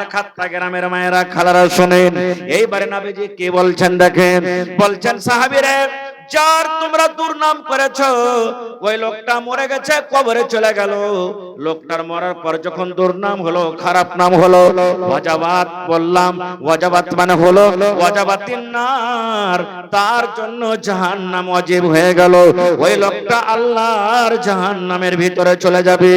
খাত্তা গ্রামের মায়েরা খালারা শোনেন, এইবারে নবীজি কি বলছেন দেখেন, বলছেন সাহাবীরা যার তোমরা দুর্নাম করেছো ওই লোকটা মরে গেছে, কবরে চলে গেল। লোকটার মরার পর যখন দুর্নাম হলো, খারাপ নাম হলো, ওয়াজাবাত বললাম, ওয়াজাবাত মানে হলো ওয়াজাবাতিন নার, তার জন্য জাহান্নাম ওয়াজিব হয়ে গেল। ওই লোকটা আল্লাহর জাহান্নামের ভিতরে চলে যাবে।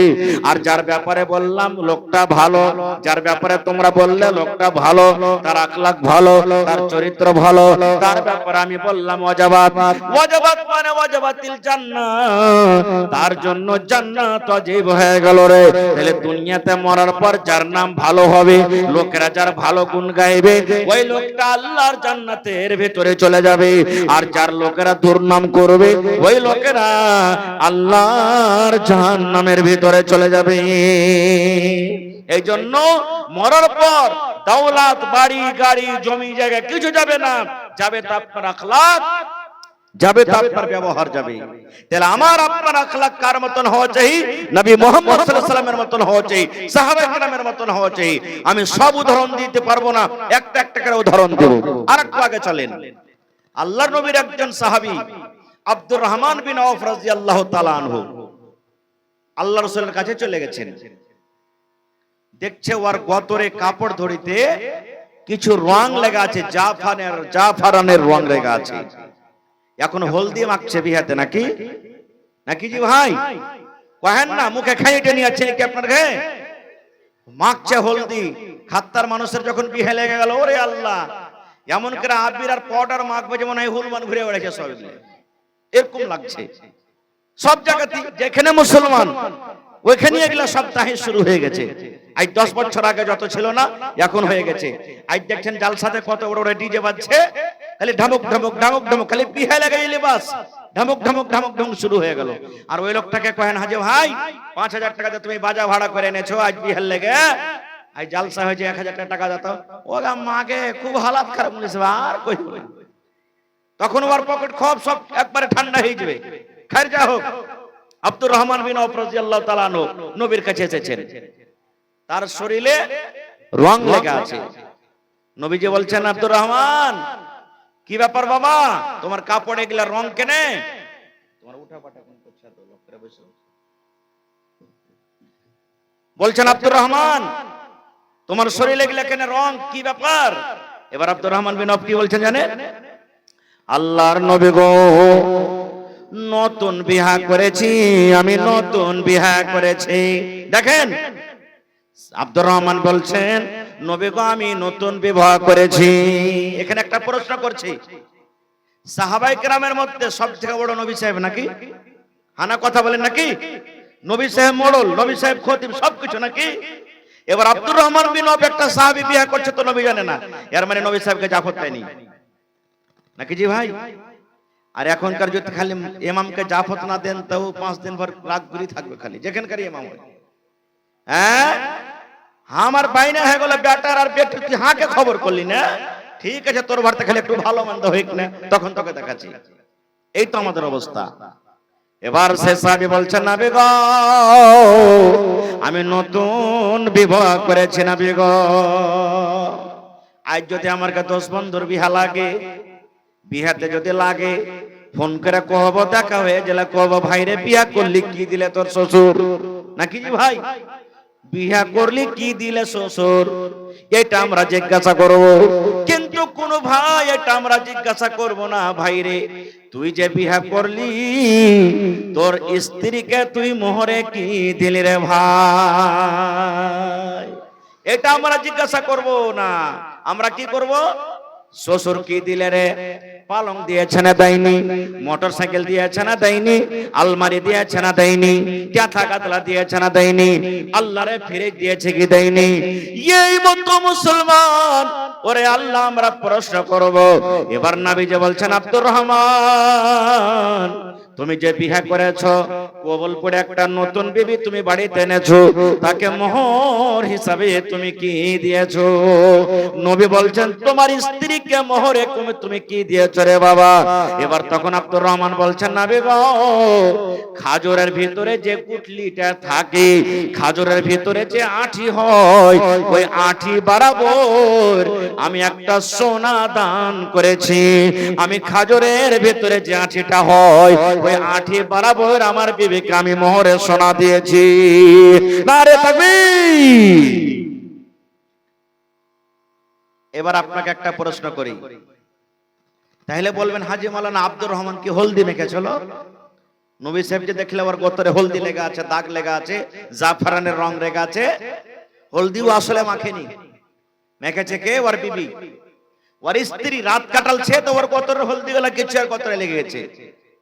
আর যার ব্যাপারে বললাম লোকটা ভালো, যার ব্যাপারে তোমরা বললে লোকটা ভালো, তার আখলাক ভালো, তার চরিত্র ভালো, তার ব্যাপারে আমি বললাম ওয়াজাবাত। ওয়াজাবাত মানে ওয়াজাবাতিল জান্নাত, তার জন্য জান্নাত ওয়াজিব হয়ে গেল রে। তাহলে দুনিয়াতে মরার পর যার নাম ভালো হবে, লোকেরা যার ভালো গুণ গাইবে, ওই লোকটা আল্লাহর জান্নাতের ভিতরে চলে যাবে। আর যার লোকেরা দুর্নাম করবে, ওই লোকেরা আল্লাহর জাহান্নামের ভিতরে চলে যাবে। এই জন্য মরার পর দৌলত, বাড়ি, গাড়ি, জমি জায়গা কিছু যাবে না, যাবে তো আপনার আখলাক, যাবে তো আপনার ব্যবহার যাবে। তাহলে আমার আপনার আখলাক কার মতন হওয়া চাই? নবী মুহাম্মদ সাল্লাল্লাহু আলাইহি ওয়াসাল্লামের মতন হওয়া চাই, সাহাবায়ে কেরামের মতন হওয়া চাই। আমি সব উদাহরণ দিতে পারবো না, একটা একটা করে উদাহরণ দেব। আরেকটু আগে চলেন, আল্লাহর নবীর একজন সাহাবী আব্দুর রহমান বিন আওফ রাদিয়াল্লাহু তাআলা আনহু আল্লাহর রাসূলের কাছে চলে গেছেন। দেখছে ওর গতরে কাপড় ধরিতে কিছু রং লেগে আছে, জাফরানের রং লেগে আছে। এখন হলদি মাখছে বিহাতে নাকি, নাকি জি ভাই কহেন না, মুখে খাইটে নিয়ে যাচ্ছে নাকি আপনার ঘরে মাখছে হলদি। খাত্তার মানুষের যখন বিহে লেগে গেল, ওরে আল্লাহ, এমন করে আবির আর পাউডার মাখবে যেমন এই হুলমান ঘুরে বেড়াচ্ছে সব, এরকম লাগছে সব জায়গাতে। যেখানে মুসলমান ওইখানে এগুলা সব তাহির শুরু হয়ে গেছে। আজ 10 বছর আগে যত ছিল না, এখন হয়ে গেছে। আজ দেখছেন জালসাতে কত বড় বড় ডিজে বাজছে, খালি ঢামুক ঢামুক ঢামুক ঢামুক, খালি বিহে লাগাই লিবাস ঢামুক ঢামুক ঢামুক ঢামুক শুরু হয়ে গেল। আর ওই লোকটাকে কহেন, হাজি ভাই 5000 টাকা দিয়ে তুমি বাজা ভাড়া করে এনেছো আজ বিহের লেগে, আজ জালসা হয়েছে 1000 টাকা দাও তো। ওগা মাগে খুব হালাত খারাপ বলেছে, আর কই তখন ওর পকেট খুব সব একবারে ঠান্ডা হয়ে যাবে। খাইর যা হোক, আব্দুর রহমান বিন আওফ রাদিয়াল্লাহু তাআলা আনহু নবীর কাছে এসেছেন, তার শরীরে রং লেগে আছে। নবীজি বলছেন, আব্দুর রহমান কি ব্যাপার বাবা, তোমার কাপড়ে এগুলা রং কেনে? তোমার উঠাপাটা কোন করছে তো লোকেরা বসে বলছেন, আব্দুর রহমান তোমার শরীরে এগুলা কেনে রং, কি ব্যাপার? এবার আব্দুর রহমান বিন আওফ কি বলছেন জানেন? আল্লাহর নবী গো, নতুন বিবাহ করেছি আমি, নতুন বিবাহ করেছি। দেখেন আব্দুর রহমান বলছেন, নবী গো আমি নতুন বিবাহ করেছি। এখানে একটা প্রশ্ন করছি, সাহাবায়ে কেরামের মধ্যে সবথেকে বড় নবী সাহেব নাকি? হানা কথা বলেন নাকি? নবী সাহেব মোড়ল, নবী সাহেব খতিব, সবকিছু নাকি? এবার আব্দুর রহমান বিন আওফ একটা সাহাবী বিবাহ করছে তো নবী জানে না, এর মানে নবী সাহেবকে জাফর দেয়নি নাকি জি ভাই? আর এখনকার যদি খালি ইমামকে জাফত না দেন তাও 5 দিন ভর রাগ ঘুরি থাকবে, খালি যেখানকার ইমাম হয়। হ্যাঁ, আমার বাইনা হয়ে গেল বেটার আর বেটি, তুই হাকে খবর করলি না, ঠিক আছে তোর ভারতে খালি একটু ভালো মন্দ হইক না, তখন তোকে দেখাচ্ছি। এই তো আমাদের অবস্থা। এবার সে সাহাবী বলছেন, নবী গো আমি নতুন বিবাহ করেছি নবী গো, আজ যদি আমার কাছে 10 বন্ধুর বিহা লাগে, বিহাতে যদি লাগে ফোন করে কহব, দেখা হয়ে গেলে কহব, ভাই রে বিয়া করলি কি দিলে তোর শ্বশুর, নাকি জি ভাই? বিয়া করলি কি দিলে শ্বশুর, এটা আমরা জিজ্ঞাসা করব। কিন্তু কোন ভাই এটা আমরা জিজ্ঞাসা করব না, ভাই রে তুই যে বিয়া করলি তোর স্ত্রীকে তুই মোহরে কি দিলি রে ভাই, এটা আমরা জিজ্ঞাসা করব না। আমরা কি করব? শ্বশুর কি দিলে রে, পালং দিয়েছে না দেয়নি, মোটর সাইকেল দিয়েছে না দেয়নি, আলমারি দিয়েছে না দেয়নি, কাঁথা গাদলা দিয়েছে না দেয়নি, আল্লাহরে ফিরে দিয়েছে কি দেয়নি? এই মতো মুসলমান ওরে আল্লাহ আমরা প্রশ্ন করব। এবার নবী যে বলছেন, আব্দুর রহমান তুমি যে বিয়ে করেছো কবল পড়ে একটা নতুন বিবি তুমি বাড়িতে এনেছো, তাকে মোহর হিসাবে তুমি কি দিয়েছো? নবী বলছেন তোমার স্ত্রীকে মোহরে তুমি কি দিয়েছো রে বাবা? এবার তখন আব্দুর রহমান বলছেন নবী গো, খাজুরের ভিতরে যে কুটলিটা থাকে, খাজুরের ভিতরে যে আঁঠি হয়, ওই আঁঠি বরাবর আমি একটা সোনা দান করেছি। আমি খাজুরের ভিতরে যে আঁঠিটা হয়, ওই আঁঠি বরাবর আমার বিবিকে আমি মোহরে সোনা দিয়েছি। নারে তাকবীর। এবার আপনাকে একটা প্রশ্ন করি, তাহলে বলবেন হাজী মাওলানা আব্দুর রহমান কি হলদি মেখেছিল? নবী সাহেব যে দেখলে ওর গোতরে হলদি লেগে আছে, দাগ লেগে আছে, জাফরানের রং লেগে আছে, হলদিও আসলে মাখেনি। মেখেছে কে? ওর বিবি, ওর স্ত্রী। রাত কাটালছে তো ওর গোতরে হলদি গুলা কিছু আর গোতরে লেগে গেছে।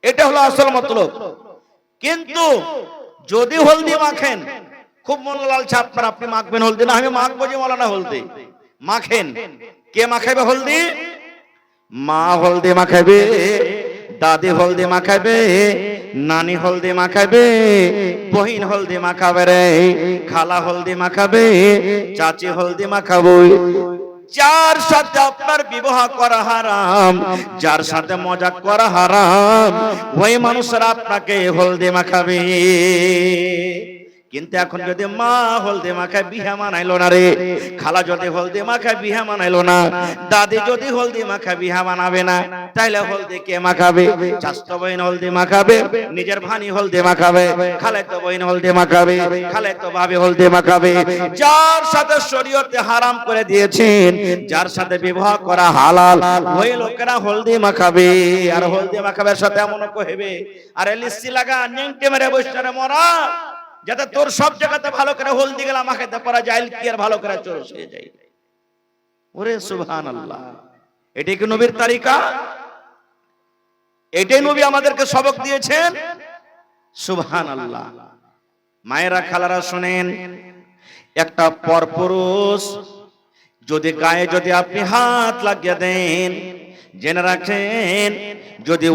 এটা হলো আসল মতলব। কিন্তু যদি হলদি মাখেন, খুব মন লালছে আপনার, আপনি মাখবেন হলদি না, আমি মাখবো যে মাওলানা হলদি মাখেন। কে মাখাবে হলদি? মা হলদি মাখাবে, দাদি হলদি মাখাবে, নানি হলদি মাখাবে, বহিন হলদি মাখাবে রে, খালা হলদি মাখাবে, চাচি হলদি মাখাবো। যার সাথে আপনার বিবাহ করা হারাম, যার সাথে মজা করা হারাম, ওই মানুষরা আপনাকে হলদি মাখাবে। কিন্তু এখন যদি মা হলদি মাখায় বিহা মানাইলো না রে, খালা যদি হলদি মাখায় বিহা মানাইলো না, দাদি যদি হলদি মাখায় বিহা মানাবে না, তাইলে হলদি কে মাখাবে? চাচতো বহিন হলদি মাখাবে, নিজের ভানি হলদি মাখাবে, খালাতো বহিন হলদি মাখাবে, খালাতো ভাবি হলদি মাখাবে। যার সাথে শরীয়তে হারাম করে দিয়েছেন, যার সাথে বিবাহ করা হালাল, ওই লোকেরা হলদি মাখাবে। আর হলদি মাখাবের সাথে এমন কইবে, আরে লিস্সি লাগা নেংটে মেরে বসে মরা, যাতে তোর সব জায়গাতে ভালো করে হলদি গেলা মাখাতে পারা যায়, কি আর ভালো করে চোরস হয়ে যায়। ওরে সুবহানাল্লাহ, এটাই কি নবীর তরিকা? এটাই নবী আমাদেরকে সবক দিয়েছেন। সুবহানাল্লাহ। মায়েরা খালারা শুনেন, একটা পরপুরুষ যদি গায়ে যদি আপনি হাত লাগিয়ে দেন, জেনে রাখেন, যদি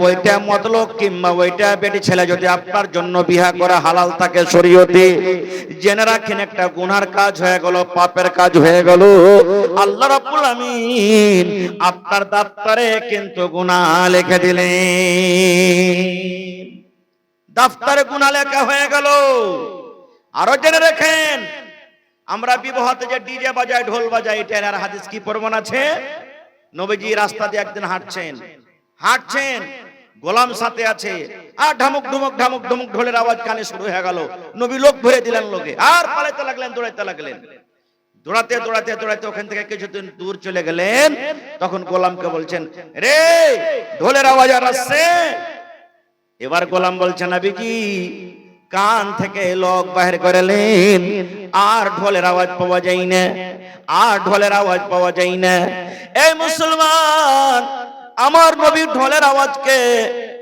ওইটা মতলব কিংবা ওইটা বেটি ছেলে যদি আপনার জন্য বিয়া করা হালাল থাকে শরীয়তে, জেনে রাখেন একটা গুনার কাজ হয়ে গেল, পাপের কাজ হয়ে গেল। আল্লাহ রাব্বুল আমিন আপনার দপ্তরে কিন্তু গুনাহ লিখে দিলেন, দপ্তরে গুনাহ লেখা হয়ে গেল। আরো জেনে রাখেন, আমরা বিবাহতে যে ডিজে বাজায়, ঢোল বাজায়, এটার হাদিস কি প্রমাণ আছে? নবীজি রাস্তা দিয়ে একদিন হাঁটছেন, গোলাম সাথে আছে, আর ঢামুক ঢুমুক ঢামুক ঢুমুক ঢোলের আওয়াজ কানে শুরু হয়ে গেল। নবী লোক ভরে দিলেন লোকে, আর পালাইতে লাগলেন, দৌড়াইতে লাগলেন। দৌড়াতে দৌড়াতে দৌড়াতে ওখান থেকে কিছুদিন দূর চলে গেলেন। তখন গোলামকে বলছেন, রে ঢোলের আওয়াজ আর আসছে। এবার গোলাম বলছেন, নবীজি কান থেকে লোক বাহির করলেন, আর ঢোলের আওয়াজ পাওয়া যায় না, আর ঢোলের আওয়াজ পাওয়া যায় না। এই মুসলমান, আমার নবী ঢোলের আওয়াজকে,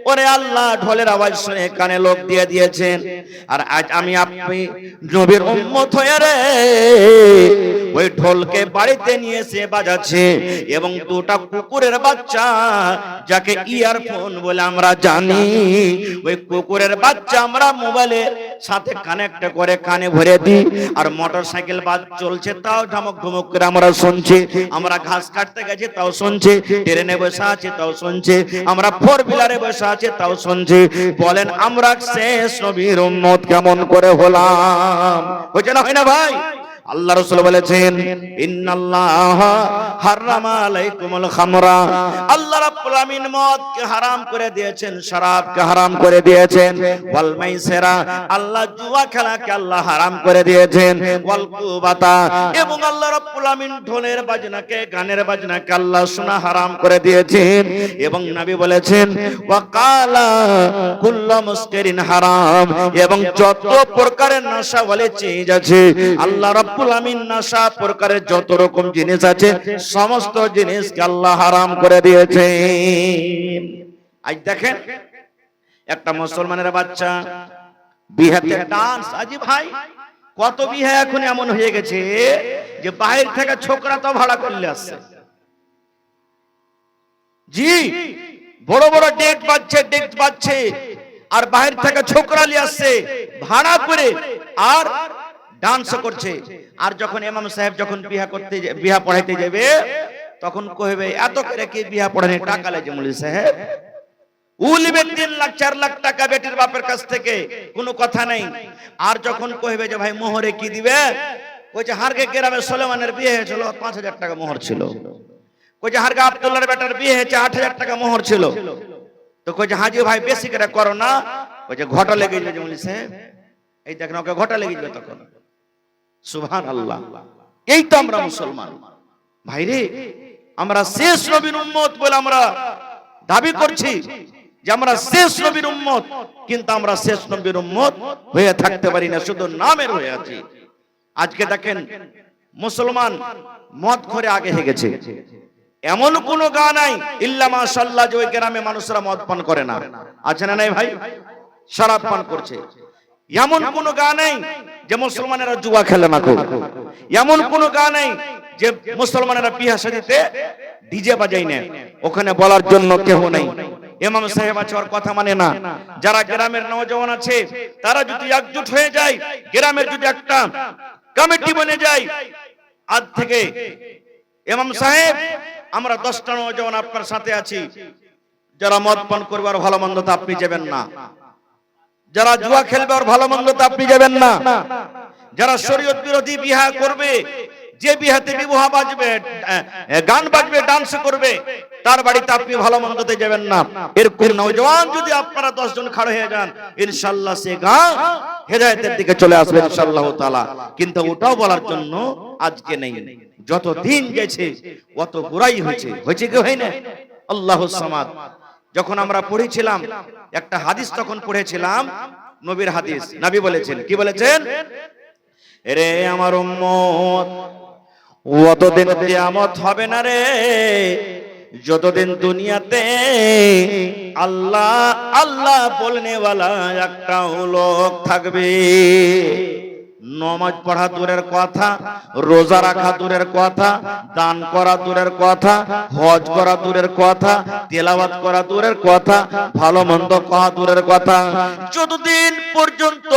ওরে আল্লাহ ঢোলের আওয়াজ শুনে কানে লোক দিয়ে দিয়েছেন। আর আজ আমি আপনি নবীর উম্মত হয়ে রে ওই ঢোলকে বাড়িতে নিয়ে এসে বাজাচ্ছে, এবং দুটা কুকুরের বাচ্চা, যাকে ইয়ারফোন বলে আমরা জানি, ওই কুকুরের বাচ্চা আমরা মোবাইলের সাথে কানেক্ট করে কানে ভরে দিই। আর মোটরসাইকেল বাজ চলছে তাও ঢামক ঢুমক করে আমরা শুনছি, আমরা ঘাস কাটতে গেছি তাও শুনছি, ট্রেনে বসে আছে তাও শুনছি, আমরা ফোর হুইলারে বসে আছে তাও শুনছি। বলেন আমরা শেষ নবীর উম্মত কেমন করে হলাম? হচ্ছে না, হয় না ভাই? আল্লাহ রাসূল বলেছেন, ইন্নাল্লাহা হারামা আলাইকুমুল খামরা, আল্লাহ রাব্বুল আমিন মদকে হারাম করে দিয়েছেন, শরাবকে হারাম করে দিয়েছেন, ওয়াল মাইসিরা, আল্লাহ জুয়া খেলাকে আল্লাহ হারাম করে দিয়েছেন, ওয়াল কুবাতা, এবং আল্লাহ রাব্বুল আমিন ঢোলের বাজনাকে, গানের বাজনাকে আল্লাহ শোনা হারাম করে দিয়েছেন। এবং নবী বলেছেন, ওয়া কালা কুল্লু মুসকিরিন হারাম, এবং যত প্রকারের নেশা বলে চিজ আছে, আল্লাহ রাব্বুল আমিন নেশা প্রকারের যত রকম জিনিস আছে সমস্ত জিনিসকে আল্লাহ হারাম করে দিয়েছেন। আজ দেখেন একটা মুসলমানের বাচ্চা বিহাতে ডান্স, আজি ভাই কত বিহা এখন এমন হয়ে গেছে যে বাইরে থেকে ছোকরা তো ভাড়া করলে আসছে। জি, বড় বড় ডেক বাজছে আর বাহির থেকে ছোকরালি আসছে ভাড়া করে আর ডান্স করছে। আর যখন ইমাম সাহেব যখন বিয়া পড়াইতে যাবে তখন কইবে এত করে কি বিয়া পড়ানে টাকা লাগে মৌলভী সাহেব? উলবে 3 লাখ 4 লাখ টাকা বেটির বাপের কাছ থেকে, কোনো কথা নাই। আর যখন কইবে যে ভাই মোহরে কি দিবে, কইছে হারগে গ্রামে সুলেমানের বিয়ে হয়েছিল 5000 টাকা মোহর ছিল। কইছে হারগে আব্দুল্লাহর বেটার বিয়ে হয়েছে 8000 টাকা মোহর ছিল। তো কইছে হাজি ভাই বেশি করে করো না। কইছে ঘটা লেগে যাবে মৌলভী সাহেব, এই দেখেন ওকে ঘটা লেগে যাবে তখন। সুবহানাল্লাহ। এই তো আমরা মুসলমান ভাইরে, আমরা শেষ নবীর উম্মত বলে আমরা দাবি করছি যে আমরা শেষ নবীর উম্মত, কিন্তু আমরা শেষ নবীর উম্মত হয়ে থাকতে পারি না, শুধু নামের হয়ে আছি। আজকে দেখেন মুসলমান মদ করে আগে হয়ে গেছে। এমন কোন গান নাই ইল্লা মাশাআল্লাহ যে ওই গ্রামে মানুষরা মদ পান করে না, আছে না নাই ভাই? শরাব পান করছে। এমন কোন গান নাই যে মুসলমানেরা জুয়া খেলে না। এমন কোন গান নাই যে মুসলমানেরা বিয়ে শাদীতে ডিজে বাজায় না। ওখানে বলার জন্য কেউ নাই। ইমাম সাহেব আছে ওর কথা মানে না। যারা গ্রামের নওজওয়ান আছে তারা যদি একজোট হয়ে যায়, গ্রামের যদি একটা কমিটি বনে যায়, আজ থেকে ইমাম সাহেব আমরা 10টা নওজওয়ান আপনার সাথে আছি, যারা মদ পান করবে আর ভালো মন্দ তা আপনি যাবেন না, যারা জুয়া খেলবে আর ভালো মন্দ তা আপনি যাবেন না, যারা শরীয়ত বিরোধী বিবাহ করবে, যে বিহাতে বিবাহ বাজবে, গান বাজবে, ডান্স করবে, তার বাড়িতে আপনি ভালো মন্দতে যাবেন না। এরকম নওজওয়ান যদি আপনারা 10 জন খাড়া হয়ে যান, ইনশাআল্লাহ সে গান হেদায়েতের দিকে চলে আসবে ইনশাআল্লাহ তাআলা। কিন্তু ওটাও বলার জন্য আজকে নেই। যত দিন গেছে অত বুরাই হয়েছে। হয়েছে কি হয় না? আল্লাহুস সামাদ। যখন আমরা পড়েছিলাম একটা হাদিস, তখন পড়েছিলাম নবীর হাদিস। নবী বলেছেন, কি বলেছেন? রে আমার উম্মত, অতদিন কিয়ামত হবে না রে যতদিন দুনিয়াতে আল্লাহ আল্লাহ বলনে ওয়ালা একটা লোক থাকবে। নামাজ পড়া দূরের কথা, রোজা রাখা দূরের কথা, দান করা দূরের কথা, হজ করা দূরের কথা, তেলাওয়াত করা দূরের কথা, ভালো মন্দ খাওয়া দূরের কথা, যতদিন পর্যন্ত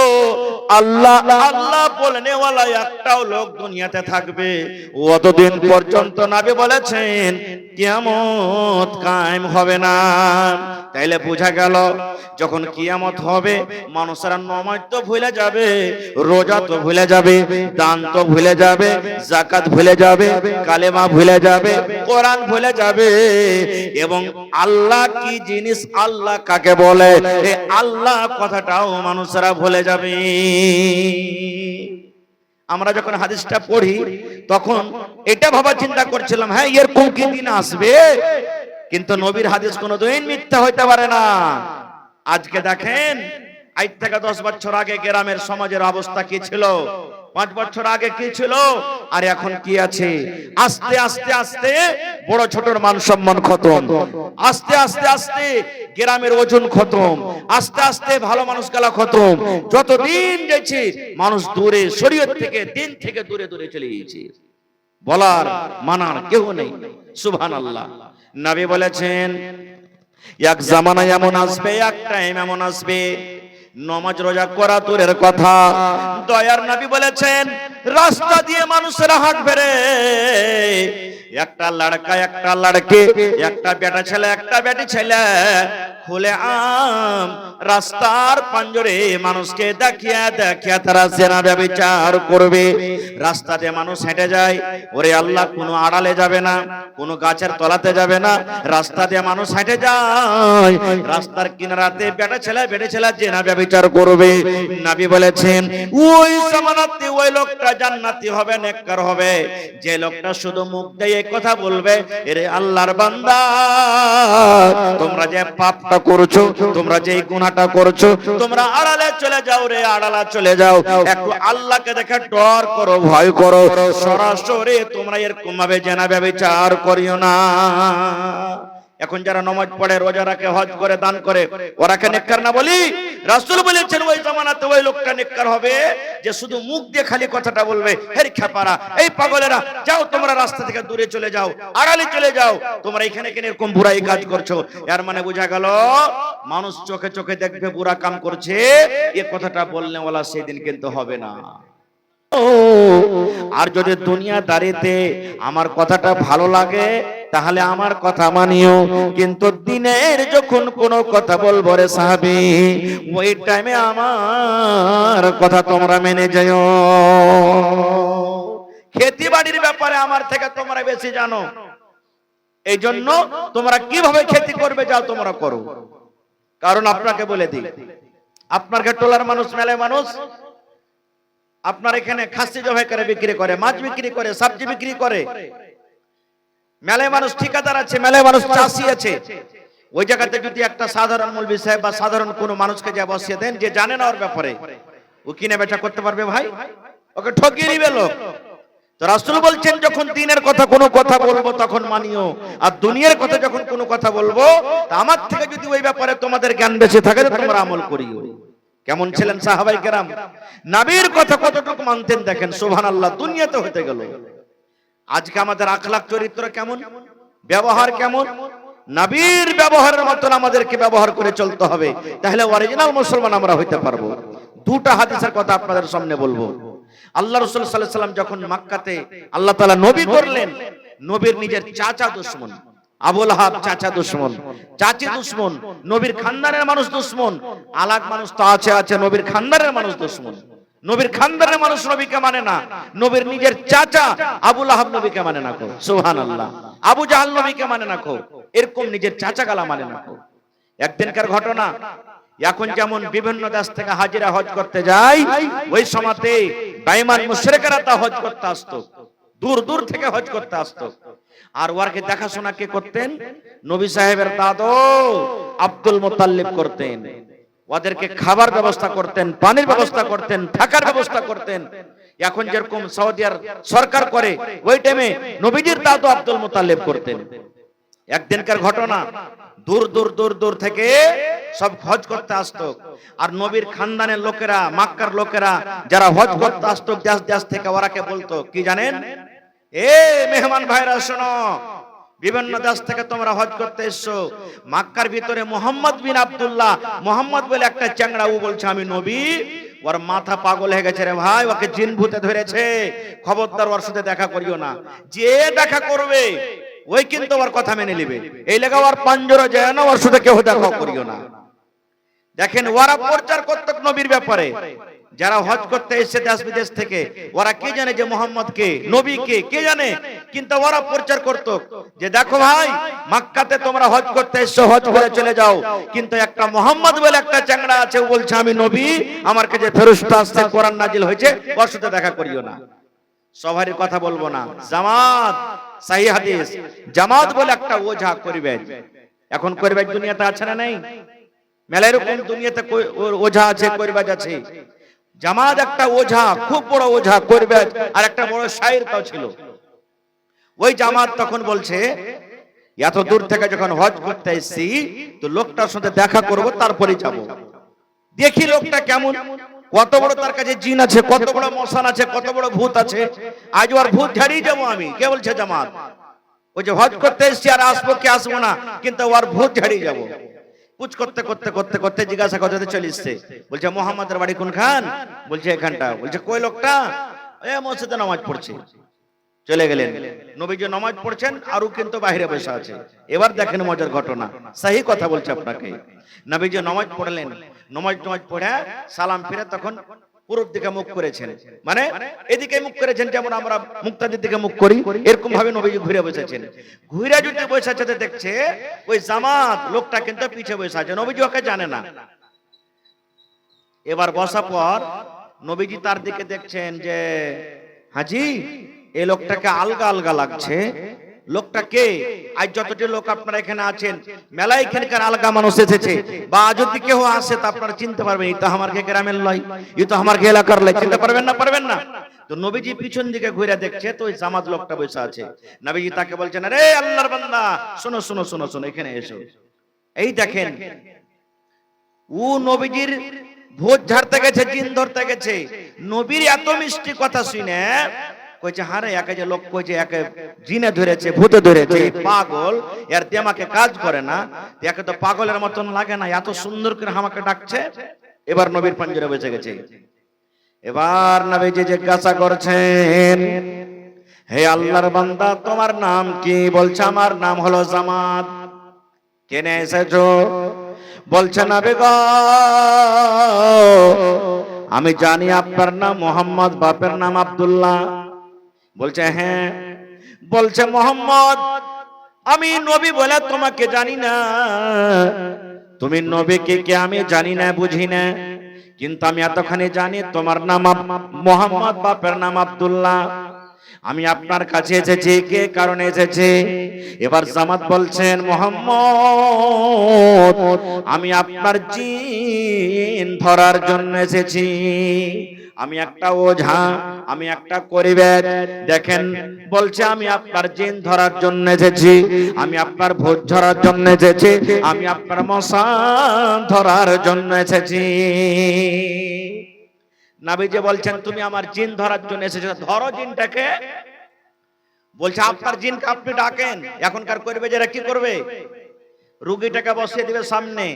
আল্লাহ আল্লাহ বলনে ওয়ালা একটাও লোক দুনিয়াতে থাকবে, অতদিন পর্যন্ত নবী বলেছেন কিয়ামত কায়েম হবে না। তাইলে বোঝা গেল যখন কিয়ামত হবে মানুষেরা নামাজ তো ভুলে যাবে, রোজা তো ভুলে যাবে, দান তো ভুলে যাবে, যাকাত ভুলে যাবে, কালেমা ভুলে যাবে, কোরআন ভুলে যাবে, এবং আল্লাহ কি জিনিস, আল্লাহ কাকে বলে, এই আল্লাহ কথাটাও মানুষেরা ভুলে যাবে। আমরা যখন হাদিসটা পড়ি তখন এটা ভাবা চিন্তা করছিলাম, হ্যাঁ এরকম কি দিন আসবে? কিন্তু নবীর হাদিস কোনোদিন মিথ্যা হইতে পারে না। আজকে দেখেন আজ থেকে 10 বছর আগে গ্রামের সমাজের অবস্থা কি ছিল, 5 বছর আগে কি ছিল, আর এখন কি আছে। আস্তে আস্তে আস্তে বড় ছোটর মান সম্মান খতম, আস্তে আস্তে আস্তে গ্রামের ওজন খতম, আস্তে আস্তে ভালো মানুষ গেলা খতম। যতদিন যাচ্ছে মানুষ দূরে, শরীয়ত থেকে, দিন থেকে দূরে দূরে চলে গেছে। বলার মানার কেউ নেই। সুবহানাল্লাহ। নবী বলেছেন এক জামানা এমন আসবে, এক টাইম এমন আসবে নামাজ রোজা করা দূরের কথা, দয়ার নবী বলেছেন রাস্তা দিয়ে মানুষেরা হাঁটবে রে, একটা লড়কা একটা লড়কি, একটা বেটা ছেলে একটা বেটি ছেলে খুলে আম রাস্তার পাঞ্জরে মানুষকে দেখিয়া দেখিয়া তারা জেনা ব্যভিচার করবে। রাস্তাতে মানুষ হেঁটে যায়, ওরে আল্লাহ কোনো আড়ালে যাবে না, কোনো গাছের তলাতে যাবে না, রাস্তা দিয়ে মানুষ হেঁটে যায়, রাস্তার কিনারাতে বেটা ছেলে বেটে ছেলে জেনা ব্যভিচার করবে। নবী বলেছেন ওই জামানাতে ওই লোকটা জান্নাতি হবে, নেককার হবে, যে লোকটা শুধু মুখ দিয়ে কথা বলবে, এরে আল্লাহর বান্দা তোমরা যে পাপটা করছো, তোমরা যে গুনাহটা করছো, তোমরা আড়ালে চলে যাও রে, আড়ালে চলে যাও, একটু আল্লাহকে দেখে ডর করো, ভয় করো, সরাসরি তোমরা এরকম ভাবে জেনা ব্যভিচার করিও না। এখন যারা নামাজ পড়ে, রোজা রাখে, হজ করে, দান করে, ওরা কে নেককার না বলি? রাসূল বলেছেন ওই জামানাতে ওই লোকটা নেককার হবে যে শুধু মুখ দিয়ে খালি কথাটা বলবে, হের খেপারা, এই পাগলেরা, যাও তোমরা রাস্তা থেকে দূরে চলে যাও, আড়ালে চলে যাও, তোমরা এখানে কেন এরকম বুড়াই কাজ করছো। এর মানে বোঝা গেল মানুষ চোখে চোখে দেখবে বুড়া কাম করছে, এই কথাটা বললে ওলা সেদিন কিন্তু হবে না। আর যদি দুনিয়াদারিতে আমার কথাটা ভালো লাগে তাহলে আমার কথা মানিও, কিন্তু দিনের যখন কোনো কথা বলবো রে সাহাবী, ওই টাইমে আমার কথা তোমরা মেনে যাও। খেতি বাড়ির ব্যাপারে আমার থেকে তোমরা বেশি জানো, এই জন্য তোমরা কিভাবে খেতি করবে যাও তোমরা করো। কারণ আপনাকে বলে দিই, আপনার টোলার মানুষ, মেলায় মানুষ আপনার এখানে খাসি জবাই করে বিক্রি করে, মাছ বিক্রি করে, সবজি বিক্রি করে, মেলায় মানুষ ঠিকাদার আছে, মেলায় মানুষ চাষি আছে। ওই জায়গাতে যদি একটা সাধারণ মৌলভী সাহেব বা সাধারণ কোনো মানুষকে যা বসিয়ে দেন যে জানে না ওর ব্যাপারে, ও কিনে বেচা করতে পারবে ভাই? ওকে ঠকিয়ে নিবে লোক। তো রাসূল বলছেন যখন দিনের কথা কোনো কথা বলবো তখন মানিও, আর দুনিয়ার কথা যখন কোনো কথা বলবো তা আমার থেকে যদি ওই ব্যাপারে তোমাদের জ্ঞান বেশি থাকে তো তোমরা আমল করিও। কেমন ছিলেন সাহাবায়ে কেরাম? নবীর কথা কতটুকু মানতেন দেখেন, সুবহানাল্লাহ। দুনিয়াতে হতে গেল, আজকে আমাদের আখলাক চরিত্র কেমন, ব্যবহার কেমন, নবীর ব্যবহারের মতন আমাদেরকে ব্যবহার করে চলতে হবে, তাহলে অরিজিনাল মুসলমান আমরা হইতে পারবো। দুটা হাদিসের কথা আপনাদের সামনে বলবো। আল্লাহ রাসূল সাল্লাল্লাহু আলাইহি ওয়াসাল্লাম যখন মক্কাতে আল্লাহ তাআলা নবী করলেন, নবীর নিজের চাচা দুশমন আবু লাহাব, চাচা দুশমন, চাচি দুশমন, নবীর খানদানের মানুষ দুশমন, আলাগ মানুষ তো আছে নবীর খানদানের মানুষ দুশমন। নবীর খানদানের মানুষ নবীকে মানে না, নবীর নিজের চাচা আবু লাহাব নবীকে মানে না কো, সুবহানাল্লাহ। আবু জাহাল নবীকে মানে না কো, এরকম নিজের চাচা গালা মানে না কো। একদিনকার ঘটনা, এখন যেমন বিভিন্ন দেশ থেকে হাজিরা হজ করতে যায়, ওই সময়তে বেঈমান মুশরিকরা তা হজ করতে আসতো, দূর দূর থেকে হজ করতে আসতো। আর ওরকে দেখাশোনা কে করতেন? নবী সাহেবের দাদু আব্দুল মুত্তালিব করতেন। ওদেরকে খাবার ব্যবস্থা করতেন, পানির ব্যবস্থা করতেন, থাকার ব্যবস্থা করতেন। এখন যেরকম সৌদি আরব সরকার করে, ওই টাইমে নবীজির দাদু আব্দুল মুত্তালিব করতেন। একদিনকার ঘটনা, দূর দূর দূর দূর থেকে সব হজ করতে আসতো, আর নবীর খানদানের লোকেরা, মক্কার লোকেরা যারা হজ করতে আসতো দেশ দেশ থেকে, ওরাকে বলতো কি জানেন? এ মেহমান ভাইরা শোনো, বিভিন্ন দেশ থেকে তোমরা হজ করতে এসছো, মক্কার ভিতরে মোহাম্মদ বিন আব্দুল্লাহ, মোহাম্মদ বলে একটা চ্যাংড়া, ও বলছে আমি নবী, ওর মাথা পাগল হয়ে গেছে রে ভাই, ওকে জিন ভূতে ধরেছে, খবরদার ওর সাথে দেখা করিও না। যে দেখা করবে ওই কিন্তু ওর কথা মেনে নিবে, এই লাগা ওর পাঞ্জরা যায় না, ওর সাথে কেউ দেখা করিও না। দেখেন ওরা প্রচার করত নবীর ব্যাপারে, যারা হজ করতে এসেছে দেশ বিদেশ থেকে, ওরা কে জানে যে মোহাম্মদ কে, নবী কে, কে জানে? কিন্তু ওরা প্রচার করত যে দেখো ভাই, মক্কাতে তোমরা হজ করতে এসেছো, হজ করে চলে যাও, কিন্তু একটা মোহাম্মদ বলে একটা চ্যাংড়া আছে, ও বলছে আমি নবী, আমার কাছে ফেরেশতা আসছে, কোরআন নাজিল হয়েছে, ওর সাথে দেখা করিও না। সবারই কথা বলবো না, জামাত, সহিহ হাদিস, জামাত বলে একটা ওঝা করিবে। এখন করিবে দুনিয়াতে আছে না নাই? মেলা এরকম দুনিয়াতে ওঝা আছে, করিবাজ আছে। জামাত একটা ওঝা, খুব বড় ওঝা করিবাজ, আর একটা বড় শায়ের তাও ছিল। ওই জামাত তখন বলছে এত দূর থেকে যখন হজ করতে এসেছি, তো লোকটার সাথে দেখা করব, তারপরে যাব, দেখি লোকটা কেমন, কত বড় তার কাছে জিন আছে, কত বড় মশান আছে, কত বড় ভূত আছে, আজ ওর ভূত ঝাড়িয়ে যাবো আমি। কে বলছে? জামাত। ওই যে হজ করতে এসেছি আর আসবো কি আসবো না, কিন্তু ওর ভূত ঝাড়িয়ে যাবো। পুছ করতে করতে করতে করতে জিজ্ঞাসা করতে চলে এসছে, বলছে মোহাম্মদের বাড়ি কোনখান? বলছে এখানটা। বলছে কই লোকটা? এ মসজিদে নামাজ পড়ছে। চলে গেলেন, নবীজি নামাজ পড়ছেন আর ও কিন্তু বাইরে বসে আছে। এবার দেখেন মজার ঘটনা, সহি কথা বলছে আপনাকে। নবীজি নামাজ পড়লেন, নামাজ পড়ে সালাম ফিরে তখন পূর্ব দিকে মুখ করেছেন, মানে এদিকে মুখ করেছেন, যেমন আমরা মুক্তাদির দিকে মুখ করি, এরকম ভাবে নবীজি ঘুরে বসেছেন। ঘুরে যদি বসে আছে দেখছে ওই জামাত লোকটা কিন্তু পিছে বসে আছে, নবীজি ওকে জানে না। এবার বসা পর নবীজি তার দিকে দেখছেন যে হাজি, এই লোকটাকে আলগা আলগা লাগছে, লোকটা কে? আজ যতটি লোক আপনারা এখানে আছেন, মেলায় এখানকার আলগা মানুষ এসেছে, বা যদি কেউ আসে তা আপনারা চিনতে পারবেন, এই তো আমার গ্রামের লয়, এই তো আমার এলাকার লয়। চিনতে পারবেন না? পারবেন না। তো নবীজি পিছন দিকে ঘুরে দেখছে, তো ওই জামাত লোকটা বসে আছে। নবীজি তাকে বলছেন, আরে আল্লাহর বান্দা, শোনো শোনো শোনো শোনো, এখানে এসো। এই দেখেন, ও নবীজির ভোজ ঝাড়তে গেছে, জিন ধরতে গেছে। নবীর এত মিষ্টি কথা শুনে কইছে, হারে একে যে লোক কইছে একে জিনে ধরেছে, ভূতে ধরেছে, পাগল, এর দিমাগে কাজ করে না, একে তো পাগলের মতন লাগে না, এত সুন্দর করে আমাকে ডাকছে। এবার নবীর পাঞ্জরে বসে গেছে। এবার নবীজি জিজ্ঞাসা করছেন, হে আল্লাহর বান্দা, তোমার নাম কি? বলছে, আমার নাম হলো জামাত। কেনে এসেছো? বলছে, নবী গো, আমি জানি আপনার নাম মোহাম্মদ, বাপের নাম আব্দুল্লাহ। বলছে, হ্যাঁ। বলছে, মোহাম্মদ, আমি নবী বলে তোমাকে জানি না, তুমি নবীকে কে আমি জানি না, বুঝি না, কিন্তু আমি এতখানি জানি তোমার নাম মোহাম্মদ, বাপের নাম আব্দুল্লাহ। আমি আপনার কাছে এসেছি কে কারণে এসেছি? এবার জামাত বলছেন, মোহাম্মদ, আমি আপনার জিন ধরার জন্য এসেছি। আমি একটা ওঝা, আমি একটা করিবেদ। দেখেন, বলছে আমি আপনার জিন ধরার জন্য এসেছি, আমি আপনার ভূত ধরার জন্য এসেছি, আমি আপনার মশান ধরার জন্য এসেছি। নবীজি বলছেন, তুমি আমার জিন ধরার জন্য এসেছো, ধরো জিনটাকে। বলছে, আপনার জিনকে আপনি ডাকেন। এখনকার করিবেদেরা কি করবে? রুগীটাকে বসিয়ে দিবে সামনে,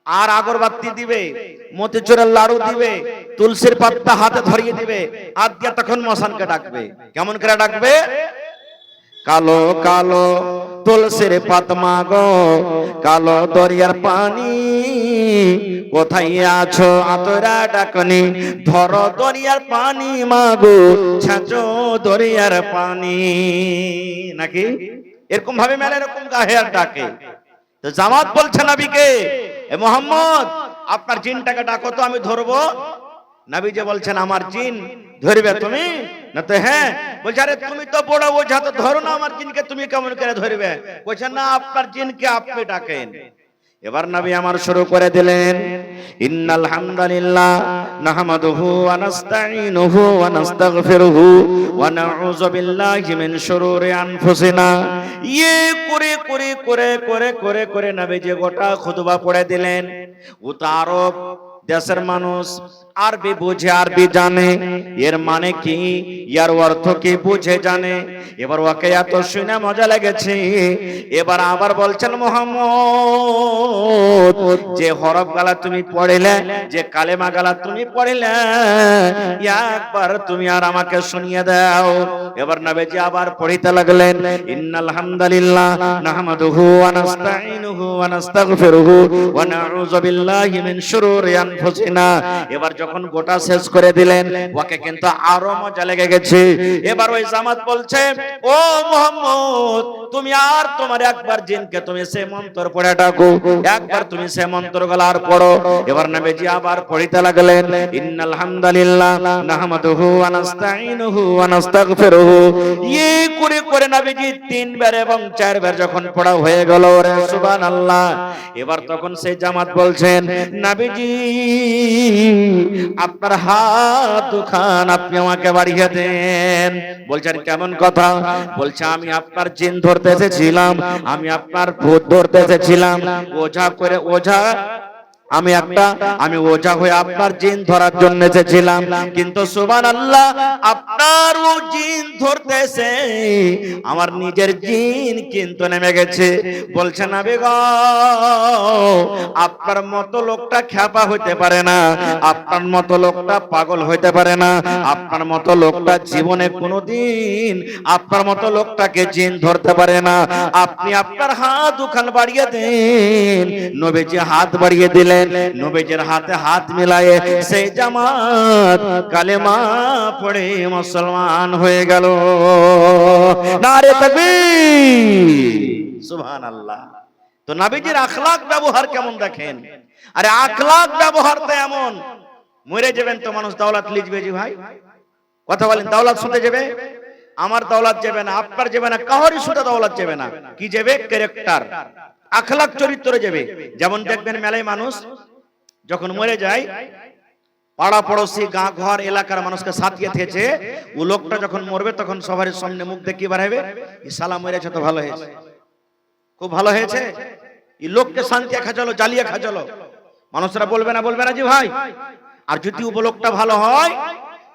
আর আগরবাতি দিবে, মতিচুরের লাড়ু দিবে, তুলসীর পাতা হাতে ধরিয়ে দিবে, আর দিয়ে তখন মশানকে ডাকবে। কেমন করে ডাকবে? কালো কালো তুলসীর পাতা মাগো, কালো দরিয়ার পানি, কোথায় আছো আতরা ডাকনি, ধরো দরিয়ার পানি মাগো, ছাঁচো দরিয়ার পানি। নাকি এরকম ভাবে মেলে, এরকম গায়ে আর ডাকে। তো জামাত বলছে নবীকে, এ মোহাম্মদ, আপনার জিনটাকে ডাকো তো, আমি ধরবো। নবীজি বলছেন, আমার জিন ধরবে তুমি? না তো হ্যাঁ। বলছে, আরে তুমি তো বড় ওঝা, তো ধরো না আমার জিনকে, তুমি কেমন করে ধরবে? বলছেন, না, আপনার জিনকে আপনি ডাকেন। এবার নবী আমার শুরু করে দিলেন, ইন্নাল হামদালিল্লাহ নাহমাদুহু ওয়া নাস্তাঈনুহু ওয়া নাস্তাগফিরুহু ওয়া নাউযু বিল্লাহি মিন শুরুরি আনফুসিনা। করে করে করে করে করে করে নবীজি গোটা খুতবা পড়ে দিলেন। ও তো আরব দেশের মানুষ, আরবি বুঝে, আরবি জানে, এর মানে কি, এর অর্থ কি বুঝে জানে। এবার ওকে এত শুনে মজা লেগেছে। এবার আবার বলছেন, মোহাম্মদ, যে হরফ গালা তুমি পড়িলে, যে কালেমা গালা তুমি পড়িলে, একবার তুমি আর আমাকে শুনিয়ে দাও। এবার নবীজি আবার পড়িতে লাগলেন, ইন্নাল হামদালিল্লাহ নাহমাদুহু ওয়া নাস্তাঈনুহু ওয়া নাস্তাগফিরুহু ওয়া নাউযু বিল্লাহি মিন শুরুরি আনফুসিনা। এবার যখন গোটা শেষ করে দিলেন, ওকে কিন্তু আরো মজা লেগে গেছে। এবার ওই জামাত বলছে, ও মুহাম্মদ, তুমি আর তোমার একবার জিনকে তুমি সে মন্ত্র পড়ে ডাকো, একবার তুমি সে মন্ত্র গলার পড়ো। এবার নবীজি আবার পড়িতে লাগলেন, ইন্নাল হামদালিল্লাহ নাহমাদুহু ওয়া নাস্তাঈনুহু ওয়া নাস্তাগফিরুহু। করে করে নবীজি 3 বার এবং 4 বার যখন পড়া হয়ে গেল, রে সুবহানাল্লাহ। এবার তখন সেই জামাত বলছেন, নবীজি, আপনার হাত দুখান আপনি আমাকে বাড়িয়ে দেন। বলছেন, কেমন কথা? বলছে, আমি আপনার জিন ধরতে এসেছিলাম, আমি আপনার ভূত ধরতে এসেছিলাম, ওঝা করে ওঝা, আমি ওঝা হয়ে আপনার জিন ধরার জন্য এসেছিলাম, কিন্তু সুবহানাল্লাহ, আপনার ও জিন ধরতেছে, আমার নিজের জিন কিন্তু নেমে গেছে। বলছে, নবী গো, আপনার মতো লোকটা খ্যাপা হইতে পারে না, আপনার মতো লোকটা পাগল হইতে পারে না, আপনার মতো লোকটা জীবনে কোনোদিন আপনার মতো লোকটাকে জিন ধরতে পারে না। আপনি আপনার হাত দুখান বাড়িয়ে দেন। নবীজি হাত বাড়িয়ে দিলেন। নবীজির হাতে হাত মিলায়ে সেই জামাত কালেমা পড়ে মুসলমান হয়ে গেল। নারে তাকবীর, সুবহানাল্লাহ। তো নবীজির আখলাক ব্যবহার কেমন দেখেন। আরে আখলাক ব্যবহার তো এমন, মরে যাবেন তো মানুষ দাওলাত লিখবে জি ভাই, কথা বলেন, দাওলাত শুনতে যাবে, আমার দৌলত যাবে না, আপনার যাবে না, কাহরি সুদা দৌলত যাবে না। কি যাবে? ক্যারেক্টার, আখলাক, চরিত্র যাবে। যেমন দেখবেন মেলায় মানুষ যখন মরে যায়, পাড়া পড়োশি, গাঁ ঘর, এলাকার মানুষকে সাথিয়ে থেছে, ও লোকটা যখন মরবে তখন সবার সামনে মুখ দেখি বাড়াবে, সালা মরেছে তো ভালো হয়েছে, খুব ভালো হয়েছে, এই লোককে শান্তি খাচালো, জ্বালিয়ে খাচালো। মানুষরা বলবে না, বলবে না জি ভাই? আর যদি উপলোকটা ভালো হয়,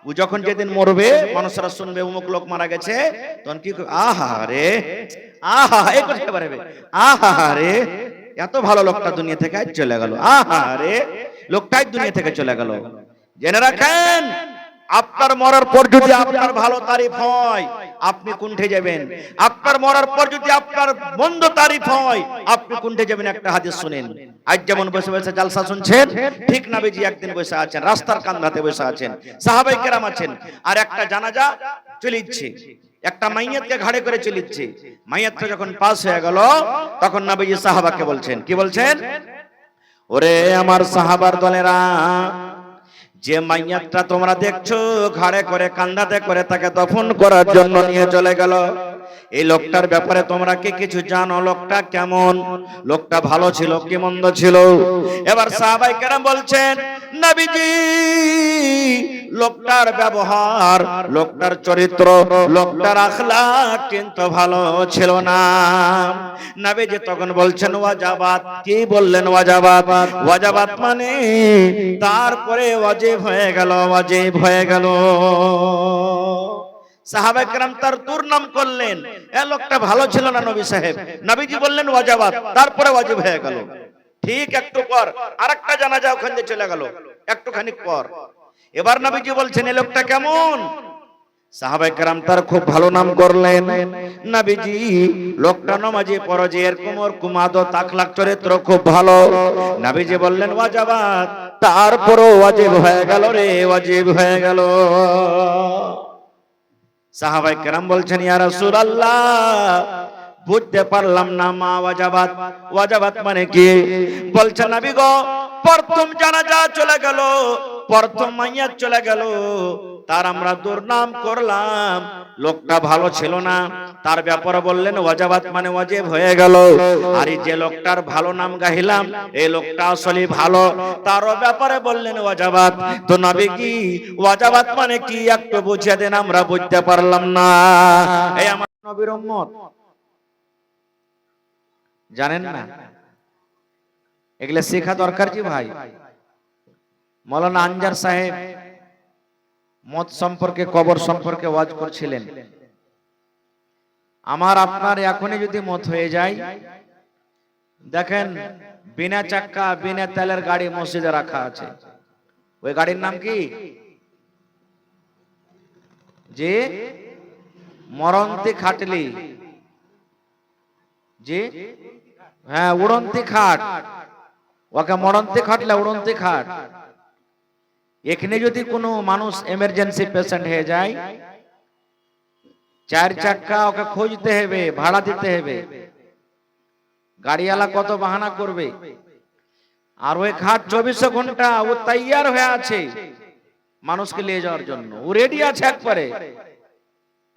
ও যখন যেদিন মরবে মানুষরা শুনবে অমুক লোক মারা গেছে, তখন কি আহা রে, আহা এই করতে পারবে, আহা রে এত ভালো লোকটা দুনিয়া থেকে চলে গেল, আহা রে লোকটাই দুনিয়া থেকে চলে গেল। জেনে রাখেন, আপনার মরার পর যদি আপনার ভালো তারিফ হয়, আপনি কুণ্ঠে যাবেন। আপনার মরার পর যদি আপনার মন্দ তারিফ হয়, আপনি কুণ্ঠে যাবেন। একটা হাদিস শুনেন। আজ যেমন বসে বসে জালসা শুনছেন, ঠিক নবীজি একদিন বসে আছেন, রাস্তার কান্দাতে বসে আছেন, সাহাবায়ে কেরাম আছেন, আর একটা জানাজা চলিচ্ছে, একটা মাইয়াতকে ঘাড়ে করে চলিচ্ছে। মাইয়াতটা যখন পাস হয়ে গেল, তখন নবীজি সাহাবাকে বলছেন, কি বলছেন? ওরে আমার সাহাবার দলেরা, যে মাইয়াতটা তোমরা দেখছো ঘাড়ে করে কান্দাতে করে তাকে দফন করার জন্য নিয়ে চলে গেল, এই লোকটার ব্যাপারে তোমরা কি কিছু জানো? লোকটা কেমন? লোকটা ভালো ছিল কি মন্দ ছিল? এবার সাহাবায়ে কেরাম বলছেন, নবীজি লোকটার ব্যবহার, লোকটার চরিত্র, লোকটার আখলাক কিন্তু ভালো ছিল না। নবীজি তখন বলছেন ওয়াজাবাত। কি বললেন? ওয়াজাবাত। ওয়াজাবাত মানে তারপরে ওয়াজিব হয়ে গেল, ওয়াজিব হয়ে গেল। সাহাবায়ে কেরাম তার দুর্নাম করলেন, এ লোকটা ভালো ছিল না নবী সাহেব। নবীজি বললেন ওয়াজাবাত, তারপরে ওয়াজিব হয়ে গেল। ঠিক একটু পর আরেকটা জানাজা ওখান দিয়ে চলে গেল, একটুখানি পর। এবার নবীজি বলছেন এই লোকটা কেমন? সাহাবায়ে কেরাম তার খুব ভালো নাম করলেন। নবীজি লোকটা নামাজি পরজে, এরকম ওরকম আদত আখলাক চরিত্র খুব ভালো। নবীজি বললেন ওয়াজাবাত, তারপরও ওয়াজিব হয়ে গেল রে, ওয়াজিব হয়ে গেল। সাহাবায়ে কেরাম বলছেন ইয়া রাসূলুল্লাহ, বুঝতে পারলাম না মা ওয়াজাবাত। ওয়াজাবাত মানে কি? বলছেন নবী গো, প্রথম জানাজা চলে গেল, প্রথম মাইয়াত চলে গেল, তার আমরা দুর্নাম করলাম, লোকটা ভালো ছিল না, তার ব্যাপারে বললেন ওয়াজাবাত মানে ওয়াজিব হয়ে গেল। আর এই যে লোকটার ভালো নাম গাইলাম, এই লোকটা আসলে ভালো, তারও ব্যাপারে বললেন ওয়াজাবাত। তো নবী কি ওয়াজাবাত মানে কি একটু বুঝিয়ে দেন, আমরা বুঝতে পারলাম না। এই আমার নবীর উম্মত জানেন না, এগুলা শেখা দরকার জি ভাই। মাওলানা আনজার সাহেব মত সম্পর্কে, কবর সম্পর্কে ওয়াজ করছিলেন। আমার আপনার এখনই যদি মত হয়ে যায়, দেখেন বিনা চাক্কা বিনা তেলের গাড়ি মসজিদে রাখা আছে। ওই গাড়ির নাম কি? যে মরন্তি খাটলি, যে হ্যাঁ উড়ন্তি খাট, ওকে মরন্তি খাটলে উড়ন্তি খাট। এখানে যদি কোনো মানুষ এমার্জেন্সি পেশেন্ট হয়ে যায়, চার চাক্কা ওকে খুঁজতে হবে, ভাড়া দিতে হবে, গাড়িওয়ালা কত বাহানা করবে। আর ওই খাট 24 ঘন্টা ও তৈয়ার হয়ে আছে মানুষকে নিয়ে যাওয়ার জন্য, ও রেডি আছে একবারে।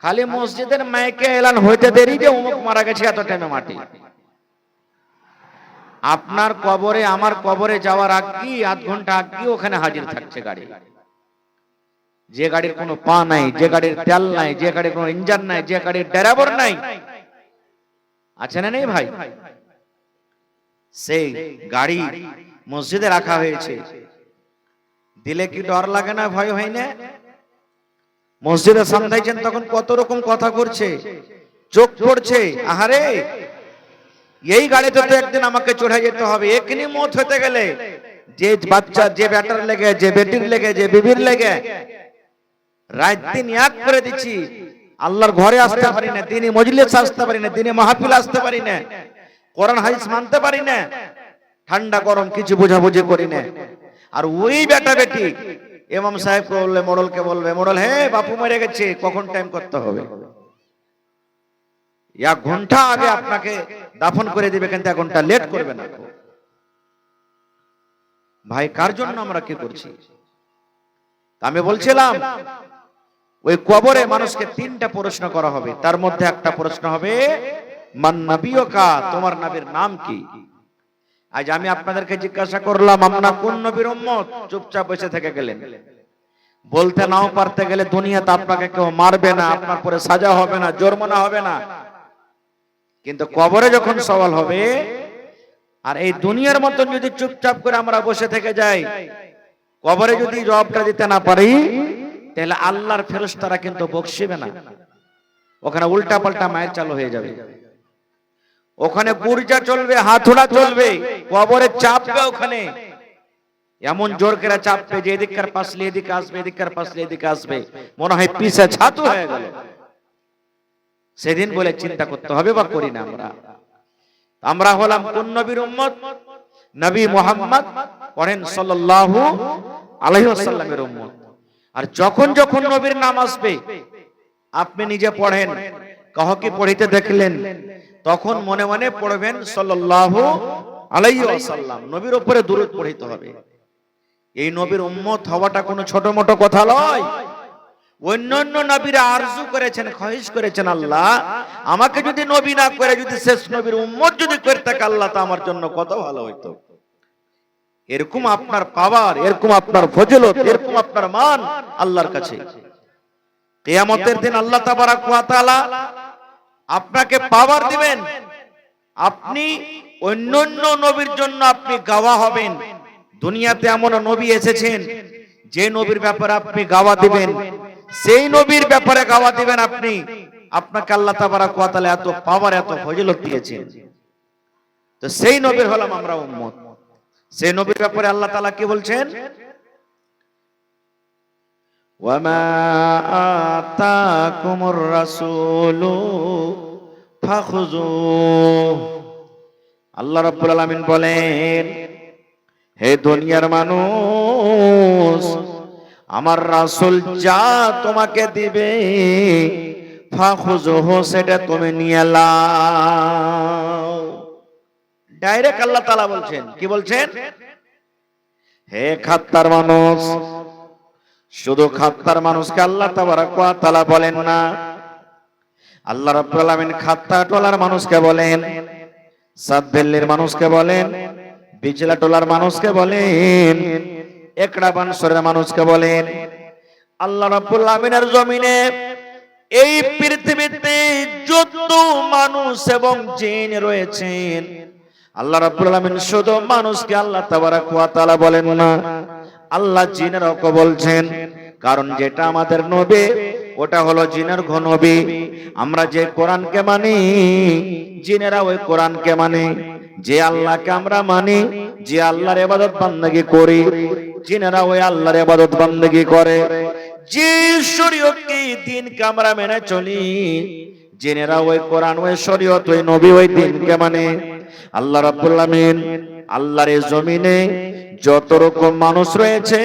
খালি মসজিদের মাইকে এলান হইতে দেরি যে অমুক মারা গেছে এত টাইমে মাটি। আপনার কবরে আমার কবরে যাওয়ার আগে আধ ঘন্টা আগে ওখানে হাজির থাকছে গাড়ি। যে গাড়ির কোনো পা নাই, যে গাড়ির তেল নাই, যে গাড়ির কোনো ইঞ্জিন নাই, যে গাড়ির ড্রাইভার নাই, আছে না নেই ভাই? সেই গাড়ি মসজিদে রাখা হয়েছে। দিলে কি ডর লাগে না, ভয় হয় না? মসজিদে সামলাইছেন তখন কত রকম কথা করছে, চোখ পড়ছে, আহারে এই গাড়িতে তো একদিন আমাকে চড়ে যেতে হবে। এখনি মত হতে গেলে যে বাচ্চা, যে ব্যাটার লেগে, যে বেটির লেগে, যে বিবির লেগে রাত দিন এক করে দিচ্ছি, আল্লাহর ঘরে আসতে পারি না, দিনে মজলিস আসতে পারি না, দিনে মাহফিল আসতে পারি না, কোরআন হাদিস মানতে পারি না, ঠান্ডা গরম কিছু বোঝাবুঝি করি না। আর ওই বেটা বেটি ইমাম সাহেবকে বললে, মোড়লকে বলবে, মোড়ল হে বাপু মরে গেছে, কখন টাইম করতে হবে? 1 ঘন্টা আগে আপনাকে দাফন করে দিবে, কিন্তু 1 ঘন্টা লেট করবে না। ভাই কার জন্য আমরা কি করছি? আমি বলছিলাম ওই কবরে মানুষকে তিনটা প্রশ্ন করা হবে, তার মধ্যে একটা প্রশ্ন হবে মান নবিয়কা, তোমার নবীর নাম কি? আজ আমি আপনাদেরকে জিজ্ঞাসা করলাম আপনারা কোন নবীর উম্মত, চুপচাপ বসে থেকে গেলেন। বলতে নাও পারতে গেলে দুনিয়াতে আপনাকে কেউ মারবে না, আপনার পরে সাজা হবে না, জরিমানা হবে না, কিন্তু কবরে যখন সওয়াল হবে, আর এই দুনিয়ার মতন যদি চুপচাপ করে আমরা বসে থেকে যাই, কবরে যদি জবাবটা দিতে না পারি, তাহলে আল্লাহর ফেরেশতারা কিন্তু বকশিবে না। ওখানে উল্টা পাল্টা মায়ের চালু হয়ে যাবে, ওখানে গুরজা চলবে, হাতুড়া চলবে, কবরে চাপবে, ওখানে এমন জোর করে চাপবে যে এদিককার পাশলে এদিকে আসবে, এদিককার পাশলে এদিকে আসবে, মনে হয় পিছে ছাতু হয়ে গেল। সেদিন বলে চিন্তা করতে হবে, বা করি না আমরা? আমরা হলাম কোন নবীর উম্মত? নবী মুহাম্মদ পড়েন সাল্লাল্লাহু আলাইহি ওয়াসাল্লামের উম্মত। আর যখন যখন নবীর নাম আসবে, আপনি নিজে পড়েন, কাউকে পড়িতে দেখলেন, তখন মনে মনে পড়বেন সাল্লাল্লাহু আলাইহি ওয়াসাল্লাম, নবীর উপরে দুরূদ পড়িতে হবে। এই নবীর উম্মত হওয়াটা কোনো ছোট মোটো কথা নয়। অন্যান্য নবীরা আরজু করেছেন, খহিশ করেছেন, আল্লাহ আমাকে যদি নবী না করে যদি শেষ নবীর উম্মত যদি করে থাকে আল্লাহ, তা আমার জন্য কত ভালো হইতো। এরকম আপনার পাওয়ার, এরকম আপনার ফজিলত, এরকম আপনার মান আল্লাহর কাছে। কিয়ামতের দিন আল্লাহ তাবারাক ওয়া তাআলা আপনাকে পাওয়ার দিবেন, আপনি অন্যান্য নবীর জন্য আপনি গাওয়া হবেন। দুনিয়াতে এমন নবী এসেছেন যে নবীর ব্যাপারে আপনি গাওয়া দিবেন, সেই নবীর ব্যাপারে গাওয়া দিবেন আপনি, আপনাকে আল্লাহ তাবারাক ওয়া তাআলা এত পাওয়ার, এত ফজিলত দিয়েছেন। তো সেই নবীর হলাম আমরা উম্মত। সেই নবীর ব্যাপারে আল্লাহ তাআলা কি বলছেন? ওয়া মা আতাকুমুর রাসূলু ফাখুযুহু। আল্লাহ রাব্বুল আলামিন বলেন, হে দুনিয়ার মানুষ, আমার রাসূল যা তোমাকে দিবে ফাখুযুহু, সেটা তুমি নিয়ে নাও। ডাইরেক্ট আল্লাহ তাআলা বলছেন, কি বলছেন? হে খাত্তার মানুষ, শুধু খাত্তার মানুষকে আল্লাহ তাবারাক ওয়া তাআলা বলেন না, আল্লাহ রাব্বুল আলামিন খাত্তা টোলার মানুষকে বলেন, সাতবেল্লির মানুষকে বলেন, বিজলা টোলার মানুষকে বলেন, একড়া বানসরের মানুষকে বলেন। আল্লাহ রাব্বুল আলামিনের জমিনে এই পৃথিবীতে যত মানুষ এবং জিন রয়েছেন, আল্লাহ রাব্বুল আলামিন শুধু মানুষকে আল্লাহ তাবারাক ওয়া তাআলা বলেন না, আল্লাহ জিনেরও বলছেন। কারণ যেটা আমাদের নবী, ওটা হলো জিনের নবী। আমরা যে কোরআনকে মানি, জিনেরা ওই কোরআনকে মানে। যে আল্লাহকে আমরা মানি, যে আল্লাহর ইবাদত বান্দেগি করি, জিনেরা ওই আল্লাহর ইবাদত বান্দেগি করে। যে শরীয়ত কি দ্বীনকে আমরা মেনে চলি, জিনেরা ওই কোরআন, ওই শরীয়ত, ওই নবী, ওই দ্বীনকে মানে। আল্লাহ রাব্বুল আলামিন আল্লাহর এই জমিনে যত রকম মানুষ রয়েছে,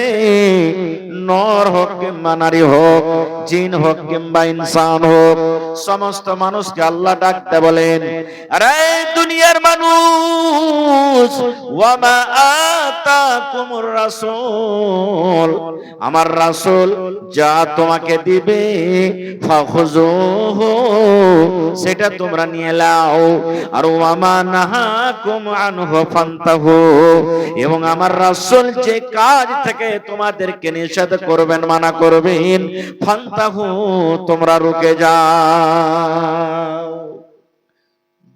নর হোক কিংবা নারী হোক, জিন হোক কিংবা ইনসান হোক, সমস্ত মানুষকে আল্লাহ ডাকতে বলেন, আরে দুনিয়ার মানুষ, ওয়া মা আতাকুমুর রাসূল, আমার রাসূল যা তোমাকে দিবে ফাখুযুহু, সেটা তোমরা নিয়ে নাও। আর ওয়া মা নাহাকুম আনহু ফান্তাহু, এবং আমার রাসূল যে কাজ থেকে তোমাদেরকে নিষেধ করবেন, মানা করবেন, ফান্তাহু, তোমরা রুকে যাও।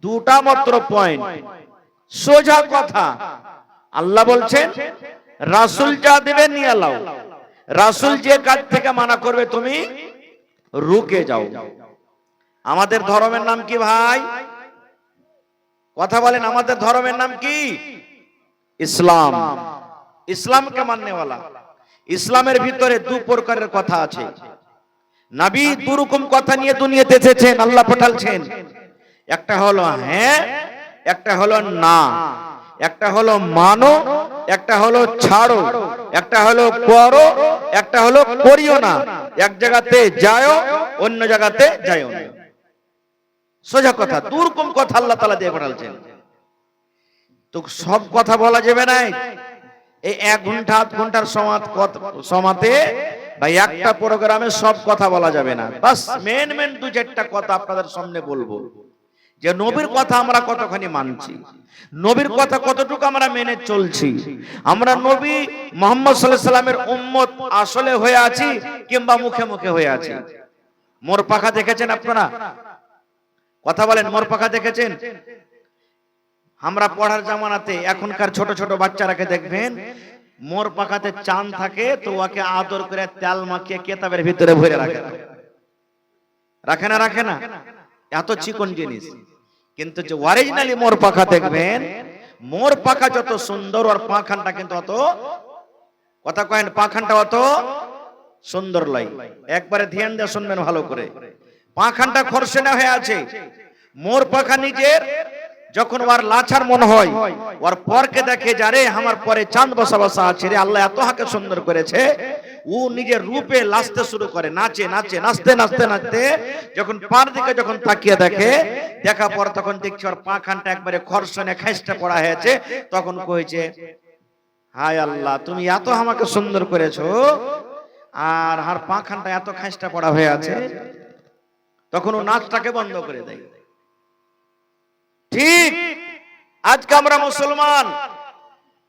দুটা মাত্র পয়েন্ট, সোজা কথা। আল্লাহ বলছেন রাসূল যা দেবেন নিয়ে নাও, রাসূল যে কাজ থেকে মানা করবে তুমি রুকে যাও। আমাদের ধর্মের নাম কি ভাই? কথা বলেন, আমাদের ধর্মের নাম কি? ইসলাম। ইসলামকে মাননেওয়ালা। ইসলামের ভিতরে দু প্রকারের কথা আছে। নবী দু রকম কথা নিয়ে দুনিয়াতে এসেছেন, আল্লাহ পাঠালছেন। একটা হলো হ্যাঁ, একটা হলো না, একটা হলো মানো, একটা হলো ছাড়ো, একটা হলো করো, একটা হলো করিও না। এক জায়গাতে যাও, অন্য জায়গাতে যাও না। সোজা কথা, দু রকম কথা আল্লাহ তাআলা দিয়ে পাঠালছেন। তো সব কথা বলা যাবে না। এই 1 ঘন্টা 8 ঘন্টার সমাতে ভাই একটা প্রোগ্রামে সব কথা বলা যাবে না, বাস মেন মেন দু চারটা কথা আপনাদের সামনে বলবো যে নবীর কথা আমরা কতখানি মানছি, নবীর কথা কতটুকু আমরা মেনে চলছি, আমরা নবী মুহাম্মদ সাল্লাল্লাহু আলাইহি সাল্লামের উম্মত আসলে হয়ে আছি কিংবা মুখে মুখে হয়ে আছি। মোর পাখা দেখেছেন আপনারা? কথা বলেন, মোর পাখা দেখেছেন? আমরা পড়ার জামানাতে এখনকার ছোট ছোট বাচ্চারাকে দেখবেন মোর পাখাতে চাঁদ থাকে তো ওকে আদর করে তেল মাখিয়ে কেতাবের ভিতরে ভরে রাখে, রাখে না? রাখে না? এত চিকন জিনিস। কিন্তু যে অরিজিনালি মোর পাখা দেখবেন, মোর পাখা যত সুন্দর ওর পাখানটা কিন্তু অত, কথা কয়েন, পাখানটা অত সুন্দর লাই। একবারে ধ্যান দিয়ে শুনবেন ভালো করে, পাখানটা খরসেনা হয়ে আছে। মোর পাখা নিজের যখন ওর লাছার মন হয়, ওর পরকে দেখে যারে আমার পরে চাঁদ বসা বসা আছে রে, আল্লাহ এত হাকে সুন্দর করেছে, ও নিজের রূপে নাচতে শুরু করে, নাচে নাচে নাচতে নাচতে নাচতে যখন পার দিকে যখন তাকিয়ে দেখে, দেখা পর তখন দেখছি ওর পাখানটা একবারে খরসনে খাইসটা পড়া হয়েছে। তখন কইছে, হায় আল্লাহ তুমি এত আমাকে সুন্দর করেছো আর আর পাখানটা এত খাইসটা পড়া হয়ে আছে। তখন ও নাচটাকে বন্ধ করে দেয়। ঠিক আজকে আমরা মুসলমান,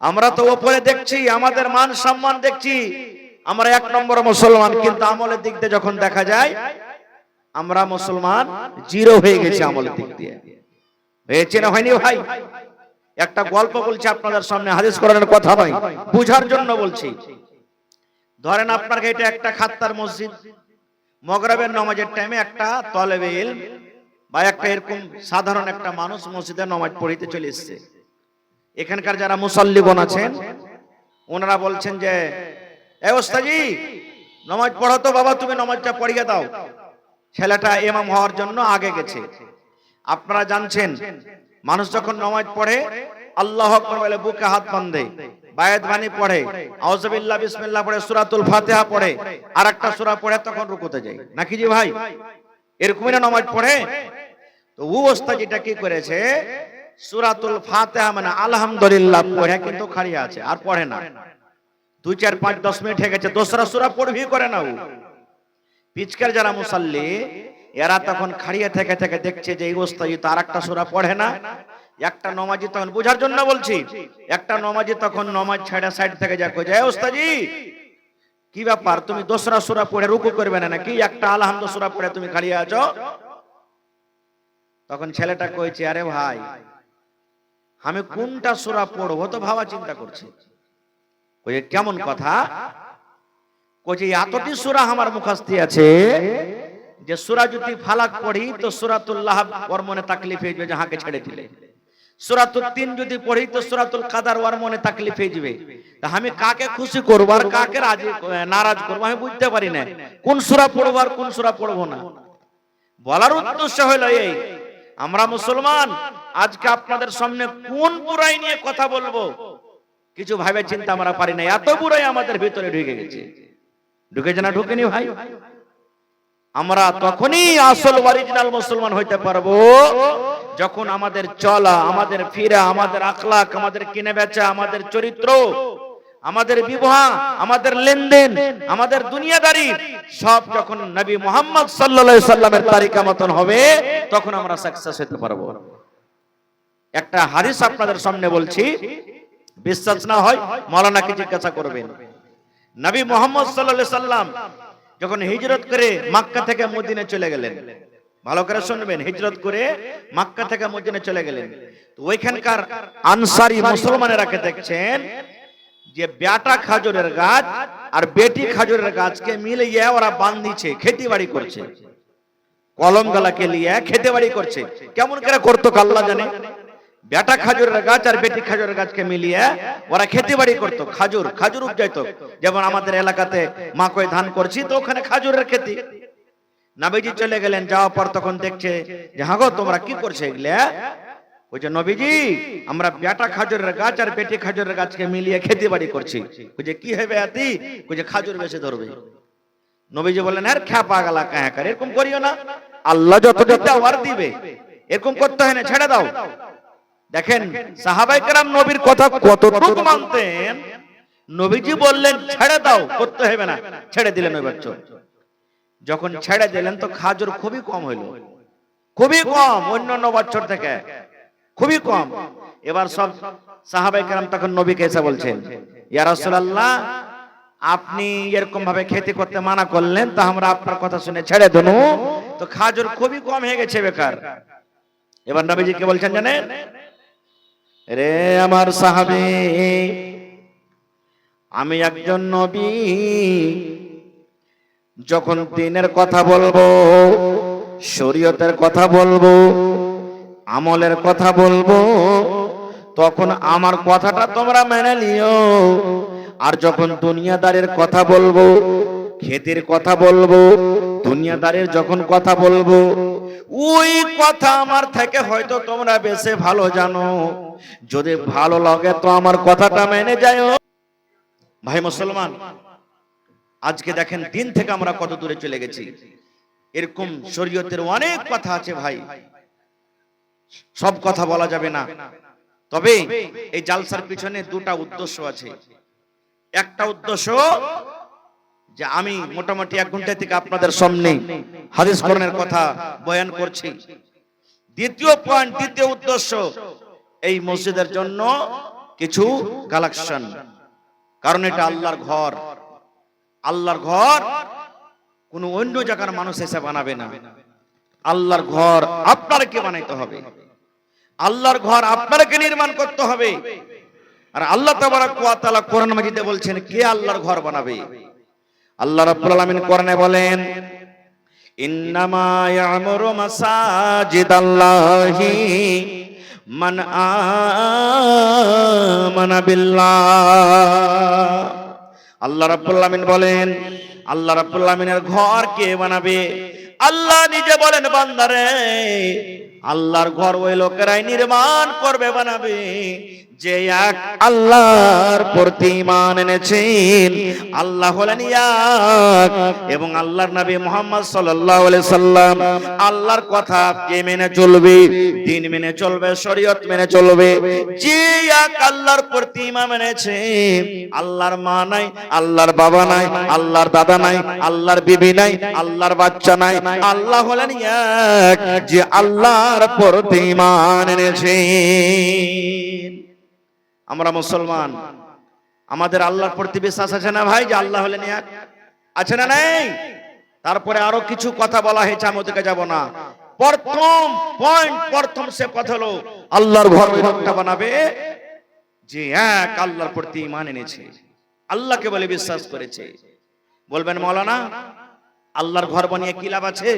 আমরা তো ওপরে দেখছি, আমাদের মান সম্মান দেখছি, আমরা এক নম্বর মুসলমান, কিন্তু আমলের দিক দিয়ে যখন দেখা যায় আমরা মুসলমান জিরো হয়ে গেছি আমলের দিক দিয়ে। হয়েছে না হয়নি ভাই? একটা গল্প বলছি আপনাদের সামনে, হাদিস কোরআনের কথা নয়, বুঝার জন্য বলছি। ধরেন আপনার এটা একটা খাত্তার মসজিদ, মাগরিবের নামাজের টাইমে একটা তলেবে ইলম বা একটা এরকম সাধারণ একটা মানুষ মসজিদে নামাজ পড়িতে চলে এসেছে। এখানকার যারা মুসাল্লিগণ আছেন ওনারা বলছেন যে, এ ওস্তাজি নামাজ পড়ো তো বাবা, তুমি নামাজটা পড়িয়ে দাও। ছেলেটা ইমাম হওয়ার জন্য আগে গেছে। আপনারা জানছেন মানুষ যখন নামাজ পড়ে আল্লাহু আকবার বলে বুকে হাত বাঁধে, বায়াত বাণী পড়ে, আউযু বিল্লাহ বিসমিল্লাহ পড়ে, সূরাতুল ফাতিহা পড়ে, আর একটা সূরা পড়ে তখন রুকুতে যায়, নাকি জি ভাই? এরকমই না নামাজ পড়ে? তো ও ওস্তাদিটা কি করেছে, সূরাতুল ফাতিহা মানে আলহামদুলিল্লাহ পড়ে কিন্তু খাড়িয়ে আছে, আর পড়ে না। 2 4 5 10 মিনিট হয়ে গেছে, দোসরা সূরা পড়বি করে না ও। পিচকার যারা মুসাল্লি এরা তখন খাড়িয়ে থেকে থেকে দেখছে যে এই ওস্তাদি তো আরেকটা সূরা পড়ে না। একটা নমাজি তখন, বোঝার জন্য বলছি, একটা নমাজি তখন নমাজ ছেড়ে সাইড থেকে যা কই যায়, ওস্তাদি কি ব্যাপার, তুমি দোসরা সূরা পড়ে রুকু করবে না নাকি? একটা আলহামদুলিল্লাহ সূরা পড়ে তুমি খাড়িয়ে আছো। তখন ছেলেটা কইছে, আরে ভাই আমি কোনটা সূরা পড়বো তো ভাবা চিন্তা করছি। কইছে কেমন কথা? কইছে এতটি সূরা আমার মুখস্থ আছে যে সূরা যদি ফালাক পড়ি তো সূরাতুল লাহব ওর মনে তাকলিফ হয়ে যাবে যাহাকে ছেড়ে দিলে, সূরাতুল তিন যদি পড়ি তো সূরাতুল কাদার ওর মনে তাকলিফ হয়ে যাবে। তা আমি কাকে খুশি করব আর কাকে রাজি নারাজ করব আমি বুঝতে পারি না, কোন সূরা পড়ব আর কোন সূরা পড়ব না। বলার উদ্দেশ্য হলো এই, আমরা মুসলমান আজকে আপনাদের সামনে কোন বুরাই নিয়ে কথা বলবো কিছু ভাবে চিন্তা আমরা পারি না। এত বুরাই আমাদের ভিতরে ঢুকে গেছে। ঢুকেছে না ঢুকেনি ভাই? আমরা তখনই আসল অরিজিনাল মুসলমান হইতে পারবো যখন আমাদের চলা, আমাদের ফিরা, আমাদের আখলাক, আমাদের কিনে বেচা, আমাদের চরিত্র, আমাদের বিবাহ, আমাদের লেনদেন, আমাদের দুনিয়াদারি সব যখন নবী মুহাম্মদ সাল্লাল্লাহু আলাইহি সাল্লামের তরিকা মতন হবে তখন আমরা সাকসেস হতে পারবো। একটা হাদিস আপনাদের সামনে বলছি, বিশ্বাস না হয় মাওলানাকে জিজ্ঞাসা করবেন। নবী মুহাম্মদ সাল্লাল্লাহু আলাইহি সাল্লাম যখন হিজরত করে মক্কা থেকে মদিনা চলে গেলেন, ভালো করে শুনবেন, হিজরত করে মক্কা থেকে মদিনা চলে গেলেন, তো ওইখানকার আনসারী মুসলমানেরাকে দেখছেন যে বেটা খাজুরের গাছ আর বেটি খাজুরের গাছকে মিলিয়ে ওরা বাঁধিছে, খেতিবাড়ি করছে, কলম গালাকে নিয়ে খেতিবাড়ি করছে। কেমন করে করতো আল্লাহ জানে। বেটা খাজুরের গাছ আর বেটি খাজুরের গাছকে মিলিয়ে ওরা খেতিবাড়ি করতো, খাজুর খাজুর উপজাইতো। যেমন আমাদের এলাকাতে মাকই ধান করছি তো ওখানে খাজুরের খেতি। নবীজি চলে গেলেন, যাওয়ার পর তখন দেখছে যে হ্যাঁ গো তোমরা কি করছো এগুলা? বলছে নবীজি আমরা বেটা খাজুরের গাছ আর বেটি খাজুরের গাছকে মিলিয়ে খেতিবাড়ি করছি। বলছে কি হবে আতি? বলছে খাজুর বেশি ধরবে। নবীজি বললেন আর খ্যাপা গালা কায়া করে, এরকম করিও না, আল্লাহ যত দিতে আর দিবে, এরকম করতে হয় না, ছেড়ে দাও। দেখেন সাহাবায়ে কেরাম নবীর কথা কতটুকু মানতেন, নবীজি বললেন ছেড়ে দাও, করতে হবে না, ছেড়ে দিলেন ওই বাচ্চা। যখন ছেড়ে দিলেন তো খাজুর খুবই কম হইলো, খুবই কম, অন্যান্য বছর থেকে খুবই কম। এবার সব সাহাবায়ে কেরাম তখন নবীকে এসে বলছেন, ইয়া রাসূলুল্লাহ, আপনি এরকম ভাবে খেতে করতে মানা করলেন, তা আমরা আপনার কথা শুনে ছেড়ে দেবো, তো খাজুর খুবই কম হয়ে গেছে, বেকার। এবার নবীজি কে বলছেন জানেন? রে আমার সাহাবী, আমি একজন নবী, যখন দ্বীনের কথা বলবো, শরীয়তের কথা বলবো, আমলের কথা বলবো, তখন আমার কথাটা তোমরা মেনে নিও। আর যখন দুনিয়াদারের কথা বলবো, খেতের কথা বলবো, দুনিয়াদারের যখন কথা বলবো, ওই কথা আমার থেকে হয়তো তোমরা বেশি ভালো জানো, যদি ভালো লাগে তো আমার কথাটা মেনে যাও। ভাই মুসলমান, আজকে দেখেন দিন থেকে আমরা কত দূরে চলে গেছি। এরকম শরীয়তের অনেক কথা আছে ভাই, সব কথা বলা যাবে না। তবে এই জালসার পিছনে দুটা উদ্দেশ্য আছে। একটা উদ্দেশ্য যে আমি মোটামুটি 1 ঘন্টা থেকে আপনাদের সামনে হাদিস কোরআনের কথা বয়ান করছি। দ্বিতীয় পয়েন্ট, দ্বিতীয় উদ্দেশ্য, এই মসজিদের জন্য কিছু কালেকশন, কারণ এটা আল্লাহর ঘর। আল্লাহর ঘর কোন অন্য জায়গার মানুষ এসে বানাবে না। আল্লাহর ঘর আপনাকে বানাইতে হবে, আল্লাহর ঘর আপনাকে নির্মাণ করতে হবে। আর আল্লাহ তাবারক ওয়া তাআলা কোরআন মাজিদে বলছেন কে আল্লাহর ঘর বানাবে। আল্লাহ রাব্বুল আলামিন কোরআনে বলেন, ইন্নামা ইয়ামুরু মাসাজিদাল্লাহি মান আমানা বিল্লাহ। আল্লাহ রাব্বুল আলামিন বলেন, আল্লাহ রাব্বুল আলামিনের ঘর কে বানাবে? আল্লাহ নিজে বলেন, বান্দারে, আল্লাহর ঘর ওই লোকেরাই নির্মাণ করবে, বানাবে যে এক আল্লাহর প্রতি ঈমান এনেছেন। আল্লাহ হলেন এক, এবং আল্লাহর নবী মুহাম্মদ সাল্লাল্লাহু আলাইহি সাল্লাম আল্লাহর কথা কে মেনে চলবে, দ্বীন মেনে চলবে, শরীয়ত মেনে চলবে, যে এক আল্লাহর প্রতি ঈমান এনেছে। আল্লাহর মা নাই, আল্লাহর বাবা নাই, আল্লাহর দাদা নাই, আল্লাহর বিবি নাই, আল্লাহর বাচ্চা নাই, আল্লাহ হলেন এক, যে আল্লাহর প্রতি ঈমান এনেছে। আমরা মুসলমান, আমাদের আল্লাহর প্রতি বিশ্বাস আছে না ভাই, যে আল্লাহ হলেন এক? আছে না নাই? তারপরে আরো কিছু কথা বলা হয়েছে, আমি ওদিকে যাব না। প্রথম পয়েন্ট, প্রথম সে কথা হলো আল্লাহর ঘর ওই লোকটা বানাবে যে এক আল্লাহর প্রতি ঈমান এনেছে, আল্লাহকে বলে বিশ্বাস করেছে। বলবেন মাওলানা, আল্লাহর ঘর বানিয়ে কি লাভ আছে,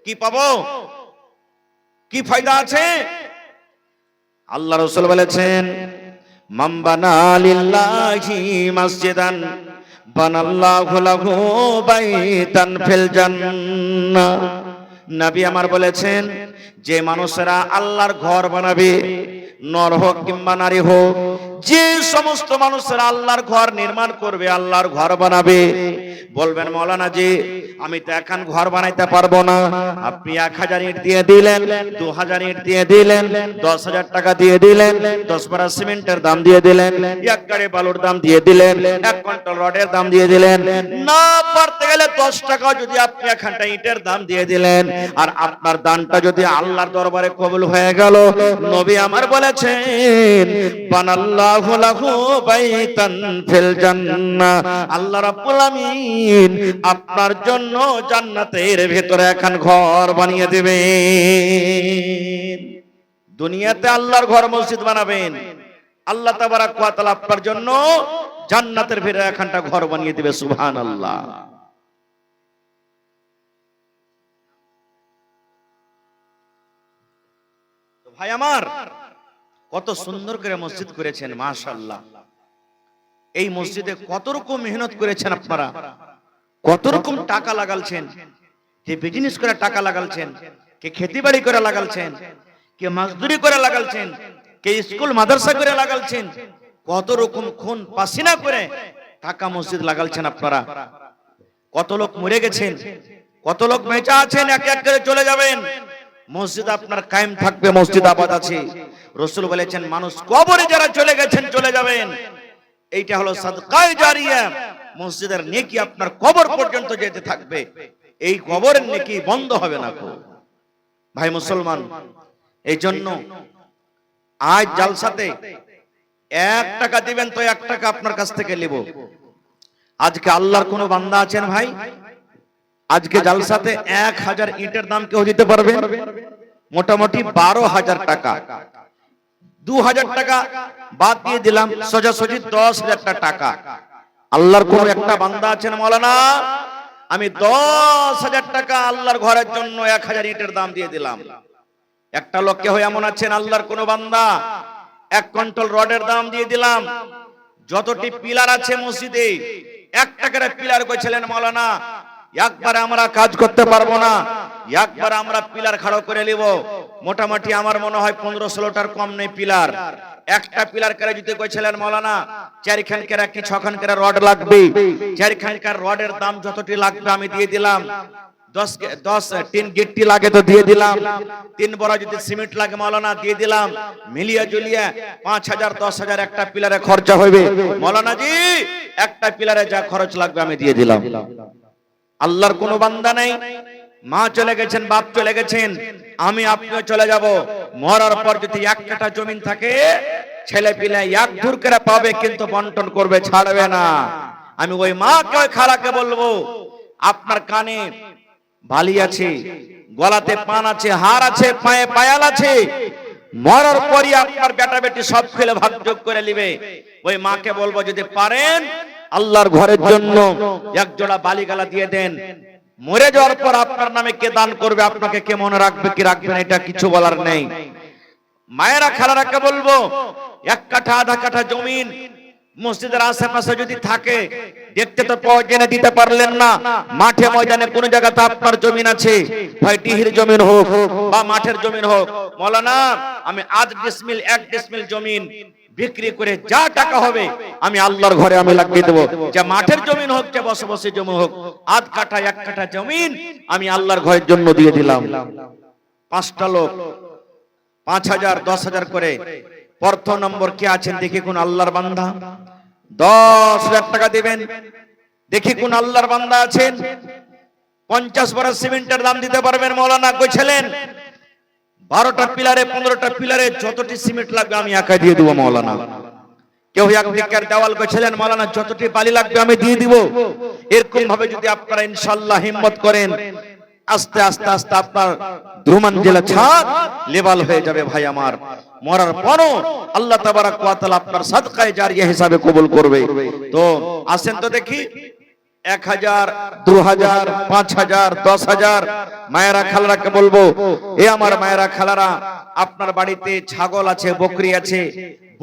কি পাবো, কি ফায়দা আছে? আল্লাহ রাসূল বলেছেন, মান বানা লিল্লাহি মসজিদান বানাল্লাহু লাহু বাইতান ফিল জান্নাহ। নবী আমার বলেছেন, যে মানুষেরা আল্লাহর ঘর বানাবে, নর হোক কিংবা নারী হোক, যে সমস্ত মানুষেরা আল্লাহর ঘর নির্মাণ করবে, আল্লাহর ঘর বানাবে। বলবেন মাওলানা জি, আমি তো এখন ঘর বানাইতে পারবো না। আপনি 1000 ইট দিয়ে দিলেন, 2000 ইট দিয়ে দিলেন, 10,000 টাকা দিয়ে দিলেন, 10 বারা সিমেন্টের দাম দিয়ে দিলেন, 1 গাড়ি বালুর দাম দিয়ে দিলেন, 1 কুইন্টাল রডের দাম দিয়ে দিলেন, না পারতে গেলে 10 টাকা যদি আপনি এখানটা ইটের দাম দিয়ে দিলেন, আর আপনার দানটা যদি আল্লাহর দরবারে কবুল হয়ে গেল, নবী আমার বলেছেন, বানাল্লাহু লাহু বাইতান ফিল জান্নাহ, আল্লাহ রাব্বুল আলামিন আপনার জন্য জান্নাতের ভেতরে এখন ঘর বানিয়ে দিবেন। দুনিয়াতে আল্লাহর ঘর মসজিদ বানাবেন, আল্লাহ তাবারক ওয়া তাআলা আপনার জন্য জান্নাতের ভেতরে এখানটা ঘর বানিয়ে দিবে। সুবহানাল্লাহ। তো ভাই আমার, কত সুন্দর করে মসজিদ করেছেন, মাশাআল্লাহ। এই মসজিদে কত রকম মেহনত করেছেন আপনারা, কত রকম টাকা লাগালছেন, কে বিজনেস করে টাকা লাগালছেন, কে খেতিবাড়ি করে লাগালছেন, কে মজদুরি করে লাগালছেন, কে স্কুল মাদ্রাসা করে লাগালছেন, কত রকম খুন পাসিনা করে টাকা মসজিদ লাগালছেন আপনারা। কত লোক মরে গেছেন, কত লোক বেঁচে আছেন, এক এক করে চলে যাবেন, মসজিদ আপনার কায়েম থাকবে, মসজিদ আবাদ আছে। রাসূল বলেছেন, মানুষ কবরে যারা চলে গেছেন চলে যাবেন, এইটা হলো সাদকায়ে জারিয়া। মসজিদের নেকি আপনার কবর পর্যন্ত যেতে থাকবে, এই কবরের নেকি বন্ধ হবে না কো ভাই মুসলমান। এই জন্য আজ জালসাতে 1 টাকা দিবেন তো 1 টাকা আপনার কাছ থেকে নেব। আজকে আল্লাহর কোন বান্দা আছেন ভাই, আজকে জালসাতে 1000 ইটের দাম কেউ দিতে পারবে? মোটামুটি 12,000 টাকা। 2000 টাকা বাদ দিয়ে দিলাম, সোজাসুজি 10,000 টাকা। আল্লাহর কোন একটা বান্দা আছেন মাওলানা আমি 10,000 টাকা আল্লাহর ঘরের জন্য 1000 ইটের দাম দিয়ে দিলাম? একটা লোক কেউ এমন আছেন আল্লাহর কোন বান্দা 1 কুইন্টাল রডের দাম দিয়ে দিলাম? যতটি পিলার আছে মসজিদে 1 টাকার পিলার কইছিলেন মাওলানা একবারে আমরা কাজ করতে পারবো না, একবার আমরা পিলার খাড়ো করে নিব। মোটামুটি আমার মনে হয় 15-16টার কম নেই পিলার। একটা পিলার করে যদি কইছিলেন মাওলানা 4 খানকার কি 6 খানকার রড লাগবে, 4 খানকার রডের দাম যতটি লাগবে আমি দিয়ে দিলাম। 10 টিন গিট্টি লাগে তো দিয়ে দিলাম, 3 বড় যদি সিমেন্ট লাগে মাওলানা দিয়ে দিলাম। মিলিয়ে জুলিয়ে 5,000 10,000 একটা পিলারে খরচা হবে মাওলানা জি, একটা পিলারে যা খরচ লাগবে আমি দিয়ে দিলাম। আল্লাহর কোন বান্দা নেই, মা চলে গেছেন, বাপ চলে গেছেন, আমি আপনিও চলে যাব। মরার পর যদি 1 কাঠা জমিন থাকে ছেলে পিলে 1 ধুর করে পাবে, কিন্তু বন্টন করবে, ছাড়বে না। আমি ওই মাকে ওই খালাকে বলবো আপনার কানে বালি আছে, গলাতে পান আছে, হার আছে, পায়ে পায়াল আছে, মরার পরই আপনার বেটা বেটি সব খেলে ভাগযোগ করে নিবে। ওই মাকে বলবো যদি পারেন আল্লাহর ঘরের জন্য 1 জোড়া বালি গালা দিয়ে দেন। মরে যাওয়ার পর আপনার নামে কে দান করবে, আপনাকে কে মনে রাখবে কি রাখবে না এটা কিছু বলার নেই। মায়েরা খালারাকে বলবো 1 কাঠা আধা কাঠা জমিন মসজিদের আশেপাশে যদি থাকে, দেখতে তো প্রয়োজনে দিতে পারলেন না, মাঠে ময়দানে কোন জায়গাতে আপনার জমিন আছে, ভাই ডিহির জমিন হোক বা মাঠের জমিন হোক, মাওলানা আমি আধ ডিসমিল 1 ডিসমিল জমিন বিক্রি করে যা টাকা হবে আমি আল্লাহর ঘরে আমি লাগিয়ে দেব। যে মাঠের জমিন হোক, যে বসবাসী জমি হোক, আধ কাঠা 1 কাঠা জমিন আমি আল্লাহর ঘরের জন্য দিয়ে দিলাম। 5টা লোক 5,000 10,000 করে। প্রথম নম্বর কে আছেন দেখি কোন আল্লাহর বান্দা? 10,000 টাকা দিবেন। দেখি কোন আল্লাহর বান্দা আছেন 50 বড় সিমেন্টের দাম দিতে পারবেন? মাওলানা কইছিলেন 12টা পিলারে 15টা পিলারে যতটি সিমেন্ট লাগবে আমি একাই দিয়ে দেব মাওলানা। কেউ এক দিকের দেওয়াল কইছিলেন মাওলানা যতটি বালি লাগবে আমি দিয়ে দিব। এরকম ভাবে যদি আপনারা ইনশাআল্লাহ হিম্মত করেন, আস্তে আস্তে আস্তে আপনার দ্রুমাঞ্জিলা ছাদ লেভেল হয়ে যাবে ভাই আমার। মরার পরও আল্লাহ তাবারাক ওয়া তাআলা আপনার সাদকায়ে জারিয়া হিসাবে কবুল করবে। তো আসেন তো দেখি 1000 2000 5000 10,000 মায়েরা খালারাকে বলবো, এ আমার মায়েরা খালারা আপনার বাড়িতে ছাগল আছে, বকরি আছে,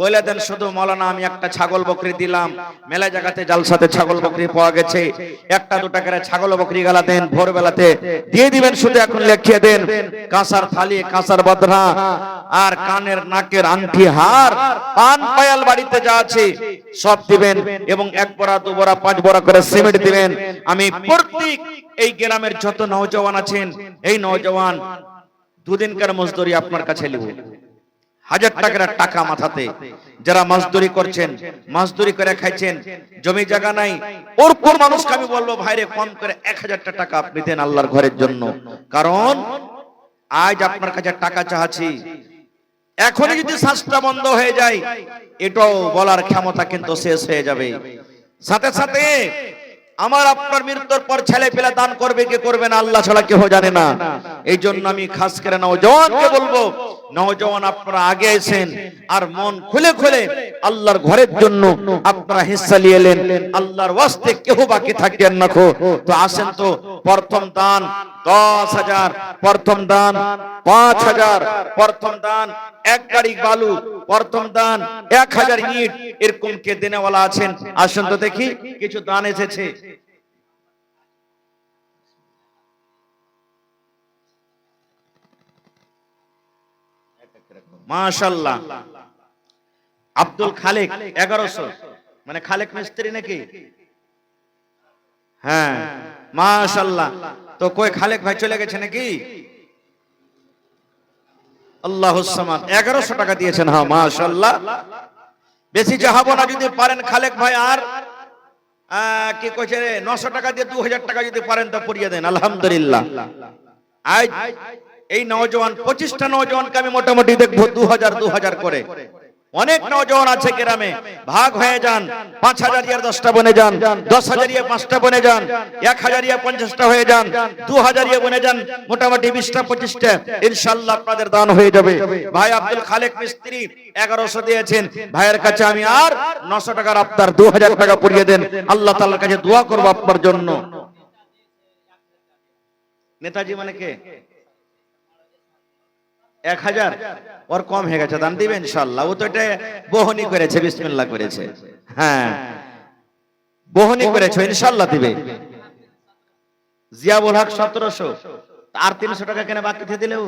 বলে দেন শুধু মাওলানা আমি একটা ছাগল বকরি দিলাম। মেলা জায়গাতে জালসাতে ছাগল বকরি পাওয়া গেছে, 1-2 করে ছাগল বকরি গালা দেন, ভোরবেলাতে দিয়ে দিবেন। শুধু এখন লিখিয়ে দেন কাঁসার থালি, কাঁসার বদরা আর কানের নাকের আংটি, হার, পান পায়াল বাড়িতে যা আছে সব দিবেন, এবং 1 বড়া 2 বড়া 5 বড়া করে সিমেন্ট দিবেন। আমি প্রত্যেক এই গ্রামের যত নওজওয়ান আছেন এই নওজওয়ান 2 দিনকার মজদুরি আপনার কাছে নেব। 1000 টাকার টাকা মাথাতে যারা মজদুরি করছেন, মজদুরি করে খাইছেন, জমি জায়গা নাই, ওর কোন মানুষকে আমি বলবো ভাইরে কম করে 1000 টাকা আপনি দেন আল্লাহর ঘরের জন্য। কারণ আজ আপনার কাছে টাকা চাচ্ছি, এখনই যদি শ্বাসটা বন্ধ হয়ে যায় এটাও বলার ক্ষমতা কিন্তু শেষ হয়ে যাবে। সাথে সাথে আমার আপনার মৃত্যুর পর ছেলে পেলে দান করবে কি করবে না আল্লাহ ছাড়া কেউ জানে না। এই জন্য আমি খাস করে নওজওয়ানকে বলবো, নওজওয়ান আপনারা আগে এসেন আর মন খুলে খুলে আল্লাহর ঘরের জন্য আপনারা হিস্সা নিয়ে এলেন। আল্লাহর ওয়াস্তে কেউ বাকি থাকেন না। তো আসেন তো, প্রথম দান 10,000, প্রথম দান 5,000, প্রথম দান 1 গাড়ি বালু, প্রথম দান 1000 ইট, এরকম কে দেনেওয়ালা আছেন? আসুন তো দেখি কিছু দান এসেছে। মাশাআল্লাহ, আব্দুল খালেক 1100, মানে খালেক মিস্ত্রি নাকি? হ্যাঁ মাশাআল্লাহ। তো কই খালেক ভাই চলে গেছে নাকি? আল্লাহুস সামাদ 1100 টাকা দিয়েছেন। হ্যাঁ মাশাআল্লাহ, বেশি চাহাবো না, যদি পারেন খালেক ভাই আর কি কইছে রে 900 টাকা দিয়ে 2000 টাকা যদি পারেন তা পড়িয়ে দেন। আলহামদুলিল্লাহ। আজ এই নওজওয়ান 25টা নওজওয়ানকে আমি মোটামুটি দেখবো 2000 করে। অনেক নওজওয়ান আছে গ্রামে, ভাগ হয়ে যান, 5000 ইয়ার 10টা বনে যান, 10000 ইয়া 5টা বনে যান, 1000 ইয়া 50টা হয়ে যান, 2000 ইয়া বনে যান, মোটামুটি 20টা 25টা ইনশাআল্লাহ আপনাদের দান হয়ে যাবে। ভাই আব্দুল খালেক মিস্ত্রি 1100 দিয়েছেন, ভাইয়ের কাছে আমি আর 900 টাকার আপনার 2000 টাকা পড়িয়ে দেন। আল্লাহ তাআলার কাছে দোয়া করব আপনার জন্য। নেতাজি মানে কে? 1000 ওর কম হয়ে গেছে, দান দিবেন ইনশাআল্লাহ। ও তো এটা বহনি করেছে, বিসমিল্লাহ করেছে। হ্যাঁ বহনি করেছে, ইনশাআল্লাহ দিবে। জিয়াউল হক 1700, আর 300 টাকা কেন বাকি দিয়ে দিলেও।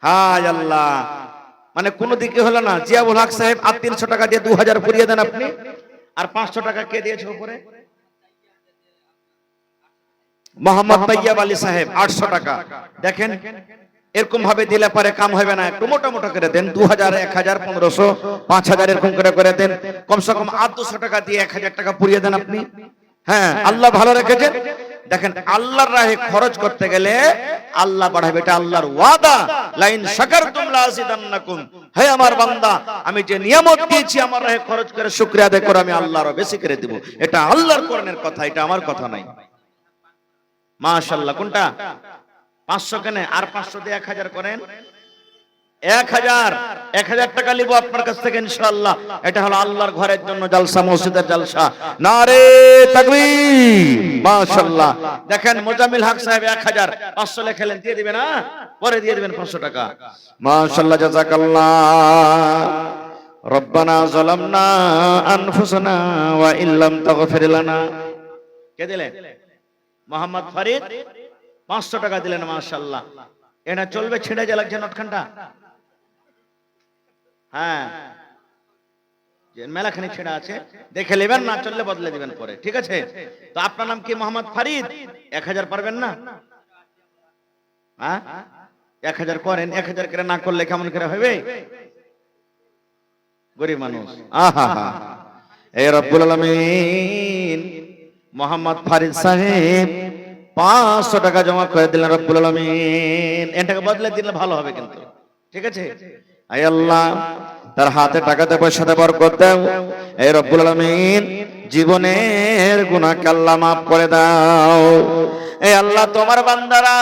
হায় আল্লাহ, মানে কোন দিকে হলো না। জিয়াউল হক সাহেব আর 300 টাকা দিয়ে 2000 পুরিয়ে দেন আপনি। আর 500 টাকা কে দিয়েছে উপরে? মোহাম্মদ তাইয়াব আলী সাহেব 800 টাকা। দেখেন এরকম ভাবে দিলে পরে কাম হবে না, একটু মোটা মোটা করে দেন। 2000, 1000, 1500, 5000 এরকম করে দেন। কমসে কম 800 টাকা দিয়ে 1000 টাকা পুরিয়ে দেন আপনি। হ্যাঁ আল্লাহ ভালো রেখেছেন। দেখেন আল্লাহর রাহে খরচ করতে গেলে আল্লাহ বাড়াবে, এটা আল্লাহর ওয়াদা। লাইন শাকারতুম লাযিদান্নাকুম। হে আমার বান্দা, আমি যে নিয়ামত দিয়েছি আমার রাহে খরচ করে শুকরিয়া আদায় করো, আমি আল্লাহর বেশি করে দেব। এটা আল্লাহর কোরআনের কথা, এটা আমার কথা নাই। মাশাআল্লাহ। কোনটা? 500 কেন? আর 500 দিয়ে 1000 করেন। 1000 টাকা নিব আপনার কাছ থেকে ইনশাআল্লাহ। এটা হলো আল্লাহর ঘরের জন্য জালসা, মসজিদের জালসা। নারে তাকবীর, মাশাআল্লাহ। দেখেন মোজাম্মিল হক সাহেব 1000, 500 লেখলেন, দিয়ে দিবেন। না পরে দিয়ে দিবেন 500 টাকা। মাশাআল্লাহ, জাযাকাল্লাহ। রব্বানা যালামনা আনফুসানা ওয়া ইল্লাম তাগফির লানা। কে দিলেন? মোহাম্মদ ফরিদ 500 টাকা দিলেন। মাশাআল্লাহ। এটা চলবে, ছিঁড়ে যা লাগছে নোটখানটা। হ্যাঁ মেলাখানি ছেড়া আছে, দেখে নেবেন, না চললে বদলে দিবেন পরে, ঠিক আছে? তো আপনার নাম কি? মোহাম্মদ ফরিদ। 1000 পারবেন না? হ্যাঁ 1000 করেন। 1000 করে না করলে কেমন করে হবে? গরিব মানুষ। আহা এই রব্বুল আলামিন মোহাম্মদ ফরিদ সাহেব 500 টাকা জমা করে দিলেন রব্বুল আলামিন। এটাকে বদলে দিলে ভালো হবে কিন্তু, ঠিক আছে? আয় আল্লাহ, তার হাতে টাকাতে পয়সাতে বরকত দাও। এই রব্বুল আলামিন জীবনের গুনাহকে আল্লাহ মাফ করে দাও। এই আল্লাহ, তোমার বান্দারা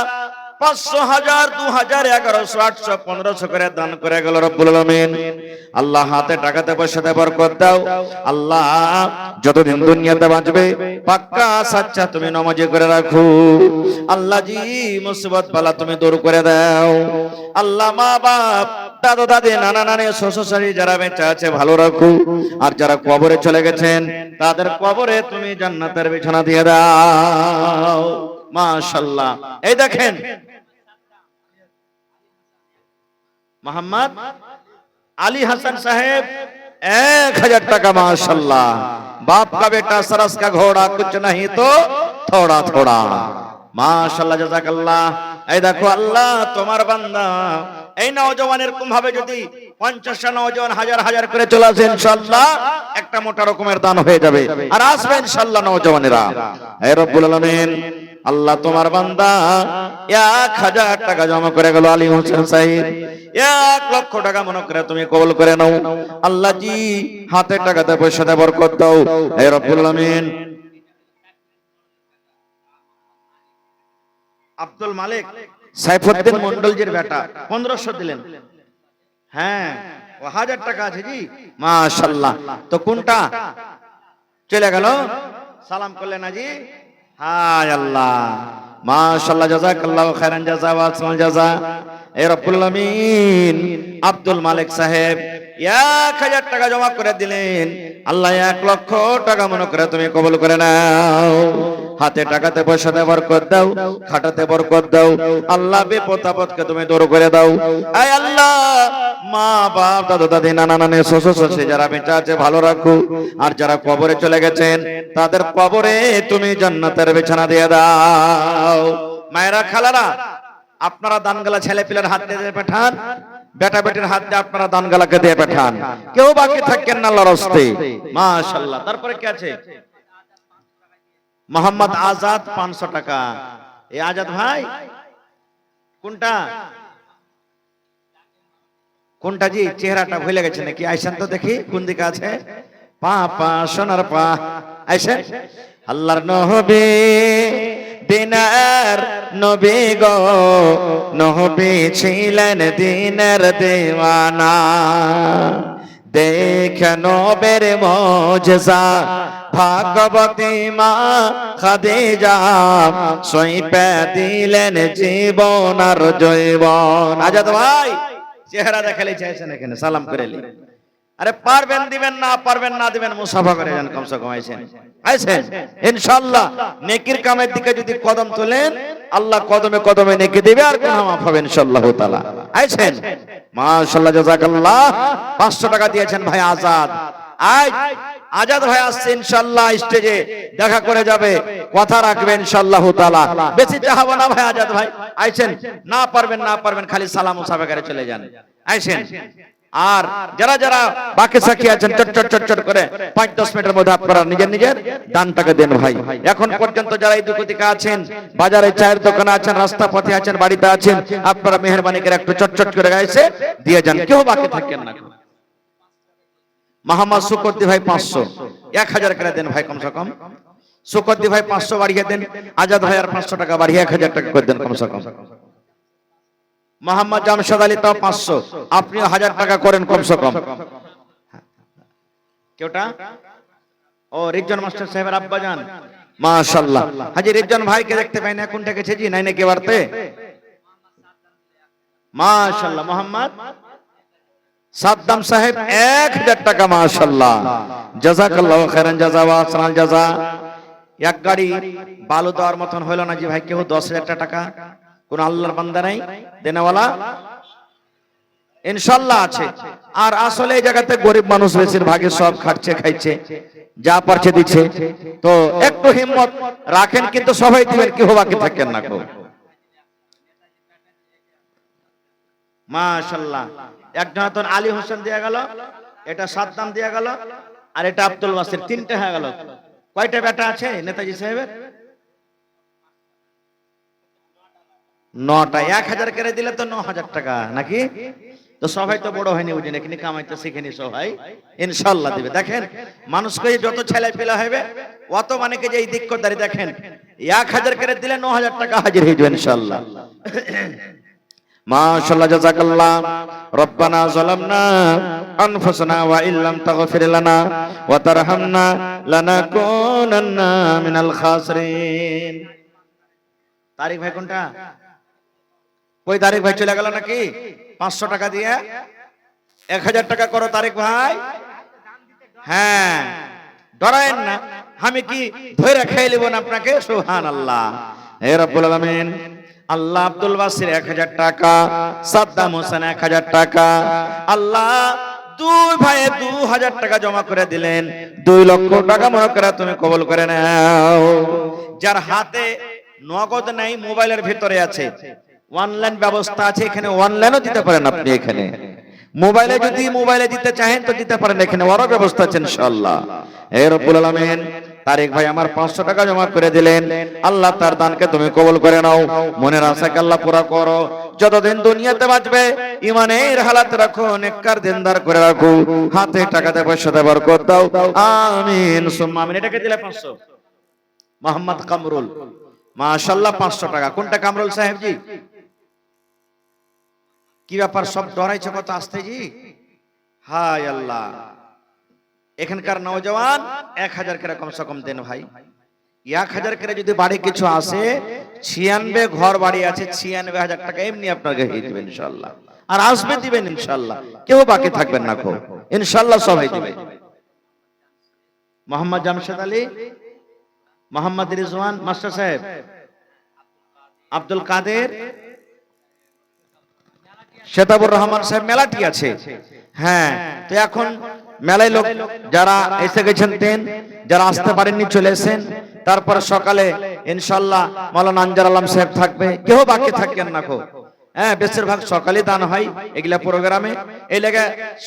500, 1000, 2000, 1100, 800, 1500 করে দান করে গেল রব্বুল আলামিন। আল্লাহ হাতে টাকাতে পয়সাতে বরকত দাও। আল্লাহ যতদিন দুনিয়াতে বাঁচবে পাক্কা সাচ্চা তুমি নামাজি করে রাখো। আল্লাহ জি মুসিবত বালা তুমি দূর করে দাও। আল্লাহ মা বাপ, দাদা দাদি, নানা নানি, শ্বশুর শাশুড়ি যারা বেঁচে আছে ভালো রাখো। আর যারা কবরে চলে গেছেন তাদের কবরে তুমি জান্নাতের বিছানা দিয়ে দাও। মাশাআল্লাহ। এই দেখেন মোহাম্মদ আলী হাসান সাহেব 1000 টাকা। माशाल्लाह। बाप का बेटा सरस का घोड़ा कुछ नहीं तो थोड़ा थोड़ा। माशाल्लाह, জাযাকাল্লাহ। এই দেখো আল্লাহ, তোমার বান্দা এই নওজওয়ান এরকম ভাবে যদি 50টা নওজওয়ান 1000 করে চলে আসে ইনশাআল্লাহ একটা মোটা রকমের দান হয়ে যাবে। আর আসবে ইনশাআল্লাহ নওজওয়ানেরা। হে রব্বুল আলামিন, আল্লাহ তোমার বান্দা 1000 টাকা জমা করে গেল আলী হোসেন সাহেব। 1 লক্ষ টাকা মনে করে তুমি কবুল করে নাও। আল্লাহ জি হাতে টাকাতে পয়সাতে বরকত দাও। হে রব্বুল আলামিন। আব্দুল মালিক সাইফুদ্দিন মন্ডলজির বেটা 1500 দিলেন। হ্যাঁ ও 1000 টাকা আছে জি। মাশাআল্লাহ। তো কোনটা চলে গেল? সালাম করলেন না জি। হায় আল্লাহ, মাশাআল্লাহ, জাযাকাল্লাহু খাইরান জাযা ওয়া আহসানুল জাযা। এ রব্বুল আলামিন আব্দুল মালিক সাহেব 1000 টাকা জমা করে দিলেন। আল্লাহ 1 লক্ষ টাকা মনে করে তুমি কবুল করে নাও। হাতে টাকাতে পয়সাতে বরকত দাও, খাটাতে বরকত দাও। আল্লাহ বিপদ আপদকে তুমি দূর করে দাও। আয় আল্লাহ, মা বাপ, দাদা দাদি, নানা নানি, শ্বশুর শাশুড়ি যারা বেঁচে আছে ভালো রাখো। আর যারা কবরে চলে গেছেন তাদের কবরে তুমি জান্নাতের বিছানা দিয়ে দাও। মায়েরা, খালারা, আপনারা দানগালা ছেলে পিলার হাত দিয়ে পাঠান। বেটা বেটির হাত দিয়ে আপনারা দানগালাকে দিয়ে পাঠান, কেউ বাকি থাকেন না আল্লাহর রাস্তে। মাশাআল্লাহ। তারপরে কি আছে? মোহাম্মদ আজাদ 500 টাকা। এই আজাদ ভাই কোনটা কোনটা জি? চেহারাটা ভুলে গেছে নাকি? আইসেন তো দেখি কোন দিকে আছে। পা পা সোনার পা, আইসেন। আল্লাহর নবী দিনার নবী গো, নবী ছিলেন দিনের দেওয়ানা। দেখে নবের মুজিজা ভাগবতী মা খাদিজা, সইপে দিলেন জীবন আর জৈবন। আজাদ ভাই চেহারা দেখালে চাইছেন এখানে সালাম করে লি। আরে পারবেন দিবেন, না পারবেন না দিবেন, মুসাফা করে যান কমসে কম। আইছেন ইনশাআল্লাহ নেকির কামের দিকে যদি কদম তোলেন, আল্লাহ কদমে কদমে নেকি দিবে আর গুনাহ মাফ হবে ইনশাআল্লাহ তাআলা। আইছেন মাশাআল্লাহ, জাযাকাল্লাহ। 500 টাকা দিয়েছেন ভাই আজাদ। আজ আজাদ ভাই আসছে ইনশাআল্লাহ, স্টেজে দেখা করে যাবে, কথা রাখবে ইনশাআল্লাহ তাআলা। বেশি চাহাবো না ভাই আজাদ ভাই। আইছেন, না পারবেন না পারবেন খালি সালাম মুসাফা করে চলে যান। আইছেন। আর যারা যারা বাকি সাক্ষী আছেন চট চট চট চট করে 5-10 মিনিটের মধ্যে আপনারা নিজের নিজের দানটাকে দেন ভাই। এখন পর্যন্ত যারা এই দুঃখতিকা আছেন, বাজারে চায়ের দোকানে আছেন, রাস্তা পথে আছেন, বাড়িতে আছেন, আপনারা মেহেরবানি করে একটু চট চট করে গাইছে দিয়ে যান, কেউ বাকি থাকেন না। মোহাম্মদ সুকদ্দি ভাই 500, 1000 করে দেন ভাই কমসে কম। সুকদ্দি ভাই 500 বাড়িয়ে দেন, আজাদ ভাই আর 500 টাকা বাড়িয়ে 1000 টাকা করে দেন কমসে কম। মোহাম্মদ জামশেদ আলী তাও 500, আপনি 1000 টাকা করেন কমসে কম। কেউটা ও রিজন মাস্টার সাহেবের আব্বা জান, মাশাআল্লাহ। হাজী রিজন ভাইকে দেখতে পাই না, কোনটা গেছে জি? নাই নাকি বাড়তে? মাশাআল্লাহ। মোহাম্মদ সাদ্দাম সাহেব 1000 টাকা, মাশাআল্লাহ, জাযাকাল্লাহু খাইরান জাযা ওয়া আহসানাল জাযা। এক গাড়ি বালু দেওয়ার মতন হলো না জি ভাই, কেউ 10,000 টাকা? কোন আল্লাহর বান্দা নাই দেনেওয়ালা? ইনশাআল্লাহ আছে। আর আসলে এই জায়গাতে গরিব মানুষ বেশিরভাগই সব খাচ্ছে খাইছে, যা পারছে দিচ্ছে। তো একটু হিম্মত রাখেন, কিন্তু সবাই দিবেন, কেউ বাকি থাকেন না। মাশাআল্লাহ। একজন তো আলী হোসেন দিয়ে গেল, এটা সাদ্দাম দিয়ে গেল, আর এটা আব্দুল ওয়াসির, 3টে হয়ে গেল। কয়টা বেটা আছে নেতাজি সাহেবের? 9টা। 1000 করে দিলে তো 9000 টাকা নাকি? তো সবাই তো বড় হয়নি, বুঝি নাকি, কামাইতে শিখেনি সবাই। ইনশাআল্লাহ দিবে। দেখেন মানুষকে যত ছেলে পেলা হবে অত মানে কি যে এই দিকদারি দেখেন, 1000 করে দিলে 9000 টাকা হাজির হয়ে যাবে ইনশাআল্লাহ। মাশাআল্লাহ, জাযাকাল্লাহ। রব্বানা যালামনা আনফুসানা ওয়া ইল্লাম তাগফির লানা ওয়া তারহামনা লানাকুনান্না মিনাল খাসিরিন। তারিক ভাই কোনটা? ওই তারিক ভাই চলে গেল নাকি? 500 টাকা দিয়ে 1000 টাকা করো তারিক ভাই। হ্যাঁ, ডরায়েন না, আমি কি ধরে খেয়ে নেব না আপনাকে? সুবহানাল্লাহ। হে রব্বুল আলামিন, আল্লাহ আব্দুল বাসির 1000 টাকা, সাদ্দাম হোসেন 1000 টাকা, আল্লাহ দুই ভাইয়ে 2000 টাকা জমা করে দিলেন। 2 লক্ষ টাকা মনে করে তুমি কবুল করে নাও। যার হাতে নগদ নাই, মোবাইলের ভিতরে আছে, অনলাইন ব্যবস্থা আছে, এখানে অনলাইনও দিতে পারেন আপনি। এখানে মোবাইলে যদি মোবাইলে দিতে চাহেন তো দিতে পারেন, এখানে বড় ব্যবস্থা আছে ইনশাআল্লাহ। হে রব্বুল আলামিন, তারিক ভাই আমার 500 টাকা জমা করে দিলেন, আল্লাহ তার দানকে তুমি কবুল করে নাও। মনের আশাকে আল্লাহ পুরা করো। যতদিন দুনিয়াতে বাঁচবে ঈমানের হালাত রাখো, নেককার দিনদার করে রাখো, হাতে টাকাতে পয়সাতে বরকত দাও, আমিন সুম্মা আমিন। এটাকে দিলে 500। মোহাম্মদ কামরুল, মাশাআল্লাহ, 500 টাকা। কোনটা কামরুল সাহেব জি? কি ব্যাপার, সব ডরাইছে কত আসতে জি? হায় আল্লাহ। এখানকার নওজওয়ান 1000 করে কমসে কম দেন ভাই। 1000 করে যদি বাড়ি কিছু আসে, 96 ঘর বাড়ি আছে, 96,000 টাকা এমনি আপনাকে দিয়ে দিবেন ইনশাআল্লাহ। আর আসবে দিবেন ইনশাআল্লাহ, কেউ বাকি থাকবেন না কো ইনশাআল্লাহ, সবাই দিবে। মোহাম্মদ জামশেদ আলী, মোহাম্মদ রিজওয়ান মাস্টার সাহেব, আব্দুল কাদের, শেতাবুর রহমান সাহেব, মেলাটি আছে। হ্যাঁ, তো এখন মেলায় লোক যারা এসে গেছেন তেন, যারা আসতে পারেননি চলে এসেন। তারপরে সকালে ইনশাআল্লাহ মাওলানা আনজার আলম সাহেব থাকবে, কেউ বাকি থাকেন না কো। হ্যাঁ বেশিরভাগ সকালে দান হয় এগুলা প্রোগ্রামে, এই লেগে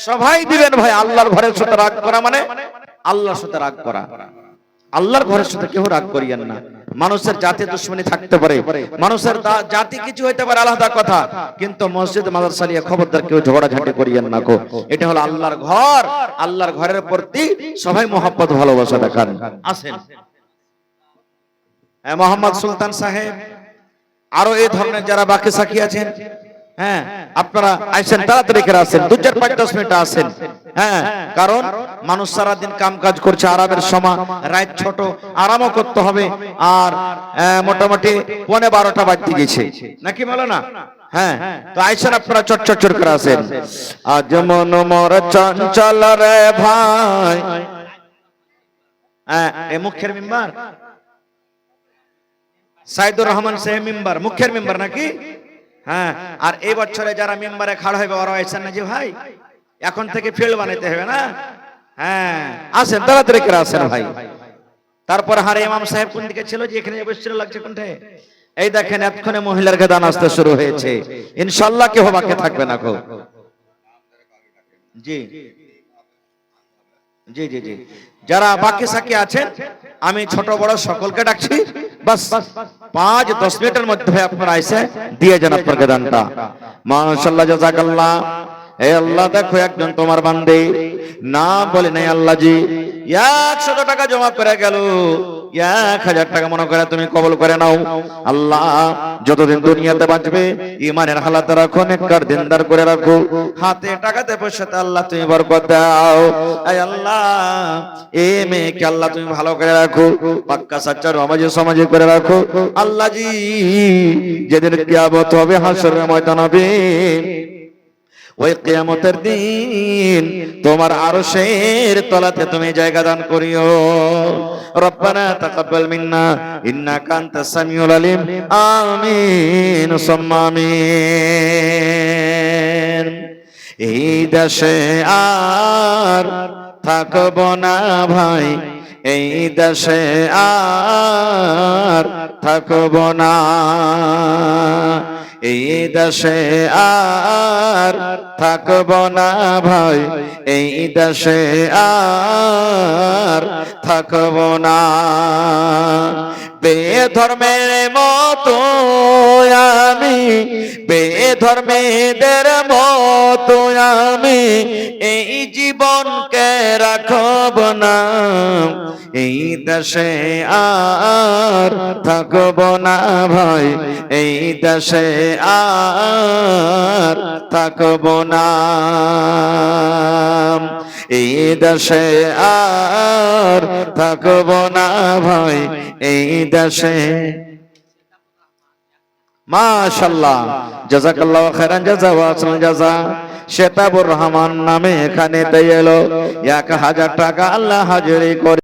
সবাই দিবেন ভাই। আল্লাহর ঘরের সাথে রাগ করা মানে আল্লাহর সাথে রাগ করা। আল্লাহর ঘরের সাথে কেউ রাগ করিয়েন না। মানুষের জাতি দুশ্মনী থাকতে পারে, মানুষের জাতি কিছু হইতে পারে, আলাদা কথা, কিন্তু মসজিদ মাদ্রাসা নিয়ে খবরদার কেউ ঝগড়াঝাটি করিয়েন না গো। এটা হলো আল্লাহর ঘর, আল্লাহর ঘরের প্রতি সবাই মহব্বত ভালোবাসা দেখান। আসেন মোহাম্মদ সুলতান সাহেব, আরো এই ধরনের যারা বাকি সাকি আছেন, হ্যাঁ আপনারা আইসেন, তাড়াতাড়ি করে আসেন, 2-4-5-10 মিনিট আসেন। হ্যাঁ কারণ মানুষ সারা দিন কাম কাজ করছে, আরামের সময়, রাত ছোট, আরামও করতে হবে। আর মোটামুটি 11:15 বাজতে গেছে নাকি বলো না? হ্যাঁ তো আইসেন আপনারা, চট করে আসেন। আজ মন মোর চঞ্চল রে ভাই। হ্যাঁ এই মুখের মেম্বার সাইদুর রহমান সাহেব মেম্বার, মুখের মেম্বার নাকি? হ্যাঁ আর এই বছরে যারা মেম্বারে খাড়া হবে ওরা আইসেন না যে ভাই, এখন থেকে ফিল্ড বানাইতে হবে না? হ্যাঁ আসেন, তাড়াতাড়ি করে আসেন ভাই। তারপর হারে ইমাম সাহেব কোন দিকে ছিল যে এখানে অবশ্যই লাগছে কোনটা? এই দেখেন এতক্ষণে মহিলার গান আসতে শুরু হয়েছে, ইনশাআল্লাহ কেউ বাকি থাকবে না গো। জি জি জি জি, যারা বাকি সাকি আছেন আমি ছোট বড় সকলকে ডাকছি, বাস 5-10 মিনিটের মধ্যে আপনারা এসে দিয়ে যান আপনার গানটা। মাশাআল্লাহ, জাযাকাল্লাহ। হে আল্লাহ দেখো একজন তোমার বান্দে না বলে নাই আল্লাহ জি 100 টাকা জমা করে গেল, 1000 টাকা মনে করে তুমি কবুল করে নাও আল্লাহ। যতদিন দুনিয়াতে বাঁচবে ইমানের হালাতে রাখো, নেককার দিনদার করে রাখো, হাতে টাকাতে পয়সাতে আল্লাহ তুমি বরকত দাও। আয় আল্লাহ এই মেয়েকে আল্লাহ তুমি ভালো করে রাখো, পাক্কা সাচ্চা সমাজে করে রাখো আল্লাহ জি। যেদিন কিয়ামত হবে, হাসরের ময়দান হবে, ওই কিয়ামতের দিন তোমার আরশের তলাতে তুমি জায়গা দান করিও। রব্বানা তাকাব্বাল মিন্না ইন্নাকা আনতাস সামিউল আলিম। আমিন সুম্মা আমিন। এই দেশে আর থাকব না ভাই, এই দেশে আর থাকব না, এই দেশে আর থাকব না ভাই, এই দেশে আর থাকব না। বেধর্মের মতো আমি, বেধর্মেদের মতো আমি এই জীবনকে রাখব না, এই দেশে আর থাকব না ভাই, এই দেশে আর থাকব না, এই দেশে আর থাকব না ভাই, এই দেশে। মাশাআল্লাহ, জাযাকাল্লাহু খাইরান জাযা ওয়া আহসানুল জাযা। শেতাবুর রহমান নামে এখানে এলো 1000 টাকা আল্লাহ হাজিরি করে।